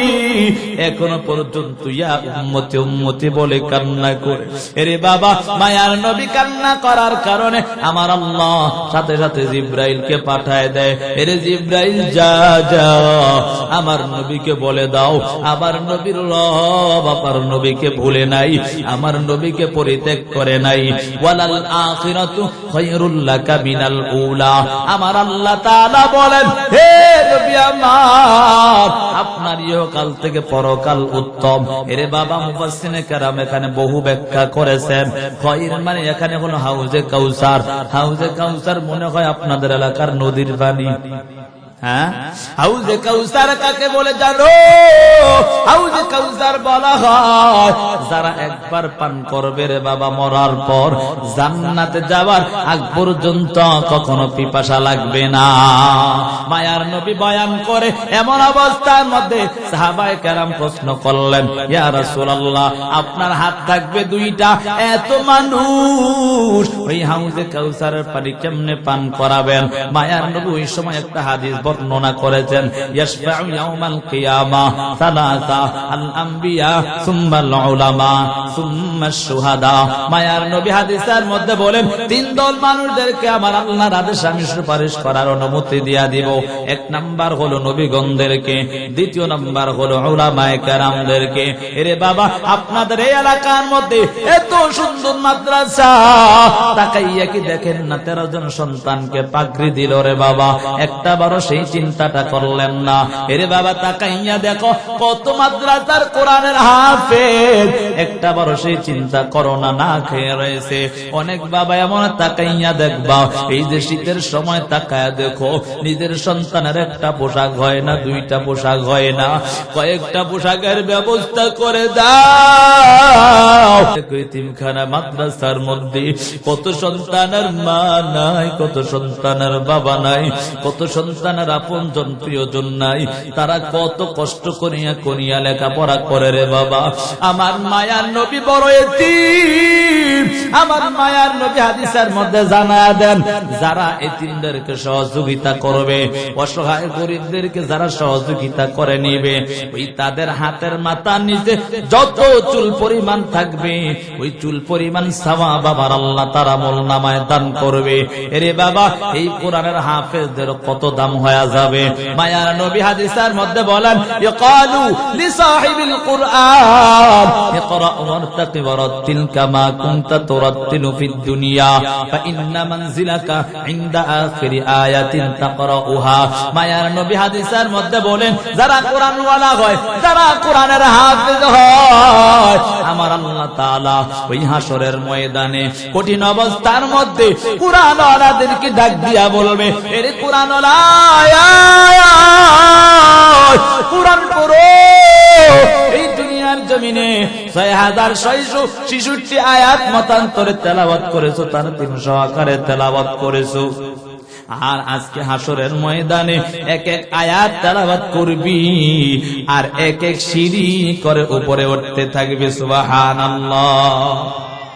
এখনো পর্যন্ত ইয়া উম্মতি উম্মতি বলে কান্না করে। এরে বাবা, মায়ার নবী কান্না করার কারণে আমার আল্লাহ সাথে সাথে জিব্রাইলকে পাঠায় দেয়। এরে জিব্রাইল, যা যা আমার নবীকে বলে দাও, আমার নবীর রব আমার নবীকে ভুলে নাই, আমার নবীকে পরিত্যাগ করে নাই। ওয়ালাল আখিরাতু খায়রুল লাকা মিনাল উলা। আমার আল্লাহ তাআলা বলেন, হে নবী আমার, আপনার ইহকাল থেকে পরকাল উত্তম। এরে বাবা, মুফাসসিরে কেরাম এখানে বহু ব্যাখ্যা করেছেন। খায়র মানে এখানে হলো হাউজে কাউসার। হাউজে কাউসার মনে হয় আপনাদের এলাকার নদীর পানি। হ্যাঁ, হাউজে কাউসার কাকে বলে জানো? হাউজে কাউসার বলা হয় যারা একবার পান করবে রে বাবা, মরার পর জান্নাতে যাওয়ার আগ পর্যন্ত কখনো পিপাসা লাগবে না। মায়ার নবী বয়ান করে এমন অবস্থার মধ্যে সাহাবায়ে কেরাম প্রশ্ন করলেন, ইয়া রাসূলুল্লাহ, আপনার হাত থাকবে দুইটা, এত মানুষ ওই হাউজে কাউসারের পানি কেমনে পান করাবেন? মায়ার নবী ওই সময় একটা হাদিস বর্ণনা করেছেন, ইয়াশফাউ ইয়াউমাল কিয়ামা সালাসা আল আম্বিয়া সুম্মাল উলামা সুম্মাশ শুহাদা। মায়ার নবী হাদিসের মধ্যে বলেন, তিন দল মানুষদেরকে আমার আল্লাহর আদেশে আমি সুপারিশ করার অনুমতি দিয়া দিব। এক নাম্বার হলো নবীগণদেরকে, দ্বিতীয় নাম্বার হলো উলামায়ে কেরামদেরকে। এরে বাবা, আপনাদের এই এলাকার মধ্যে এত সুন্দর মাদ্রাসা, তাকাইয়া কি দেখেন না 13 জন সন্তানকে পাগড়ি দিল রে বাবা, একটা বারো সেই চিন্তাটা করলেন না? এরে বাবা, তাকাইয়া দেখো কত মাদ্রাসার কোরআনের হাফেজ, একটা বারো সেই চিন্তা করো না, না খেয়ে রয়েছে। অনেক বাবা এমন তাকাইয়া দেখবা, এই যে শীতের সময় তাকায়া দেখো, নিজের সন্তানের একটা পোশাক হয় না, দুইটা পোশাক হয় না, কয়েকটা পোশাকের ব্যবস্থা করে দাও। এতিমখানা মাদ্রাসার মধ্যে কত সন্তানের মা নাই, কত সন্তানের বাবা নাই, কত সন্তানের আপনজন প্রিয়জন নাই, তারা কত কষ্ট করিয়া করিয়া লেখাপড়া করে রে বাবা। আমার মায়ার নবী বড় এতিম। আমার মায়ার নবী হাদিসের মধ্যে জানায়া দেন, যারা এতিমদেরকে সহযোগিতা করবে, অসহায় গরিবদেরকে যারা সহযোগিতা করে নিবে, ওই তাদের হাতের মাথার নিচে যত চুল পরিমাণ থাকবে, ওই চুল পরিমাণ সওয়াব আমার আল্লাহ তার আমলনামায় দান করবে। এরে বাবা, এই কোরআনের হাফেজদের কত দাম হয়ে যাবে। মায়ার নবী হাদিসের মধ্যে বলেন, ইয়াকালু লিসাহিবিল কুরআন ইকরা ওয়ারতাকি ওয়ারাতিল কামা কুনতা তুরাতিলু ফিদ দুনিয়া ফা ইন্না মানজিলাকা ইনদা আখিরি আয়াতিন তাকরাউহা। মায়ার নবী হাদিসের মধ্যে বলেন, যারা কোরআন ওয়ালা হয়, যারা কোরআনের হাফেজ হয়, আমার আল্লাহ তাআলা ওই হাসরের ময়দানে কঠিন অবস্থার মধ্যে কোরআন ওয়ালাদেরকে ডাক দিয়া বলবে, এরে কোরআন ওয়ালা, কোরআন পড়ো। এই দুনিয়ার জমিনে 6666 আয়াত মতান্তরে তেলাওয়াত করেছো, তার 300 আকারে তেলাওয়াত করেছো। আর আজকে হাসরের ময়দানে এক এক আয়াত তেলাওয়াত করবি, আর এক এক সিঁড়ি করে উপরে উঠতে থাকবে। সুবহানাল্লাহ।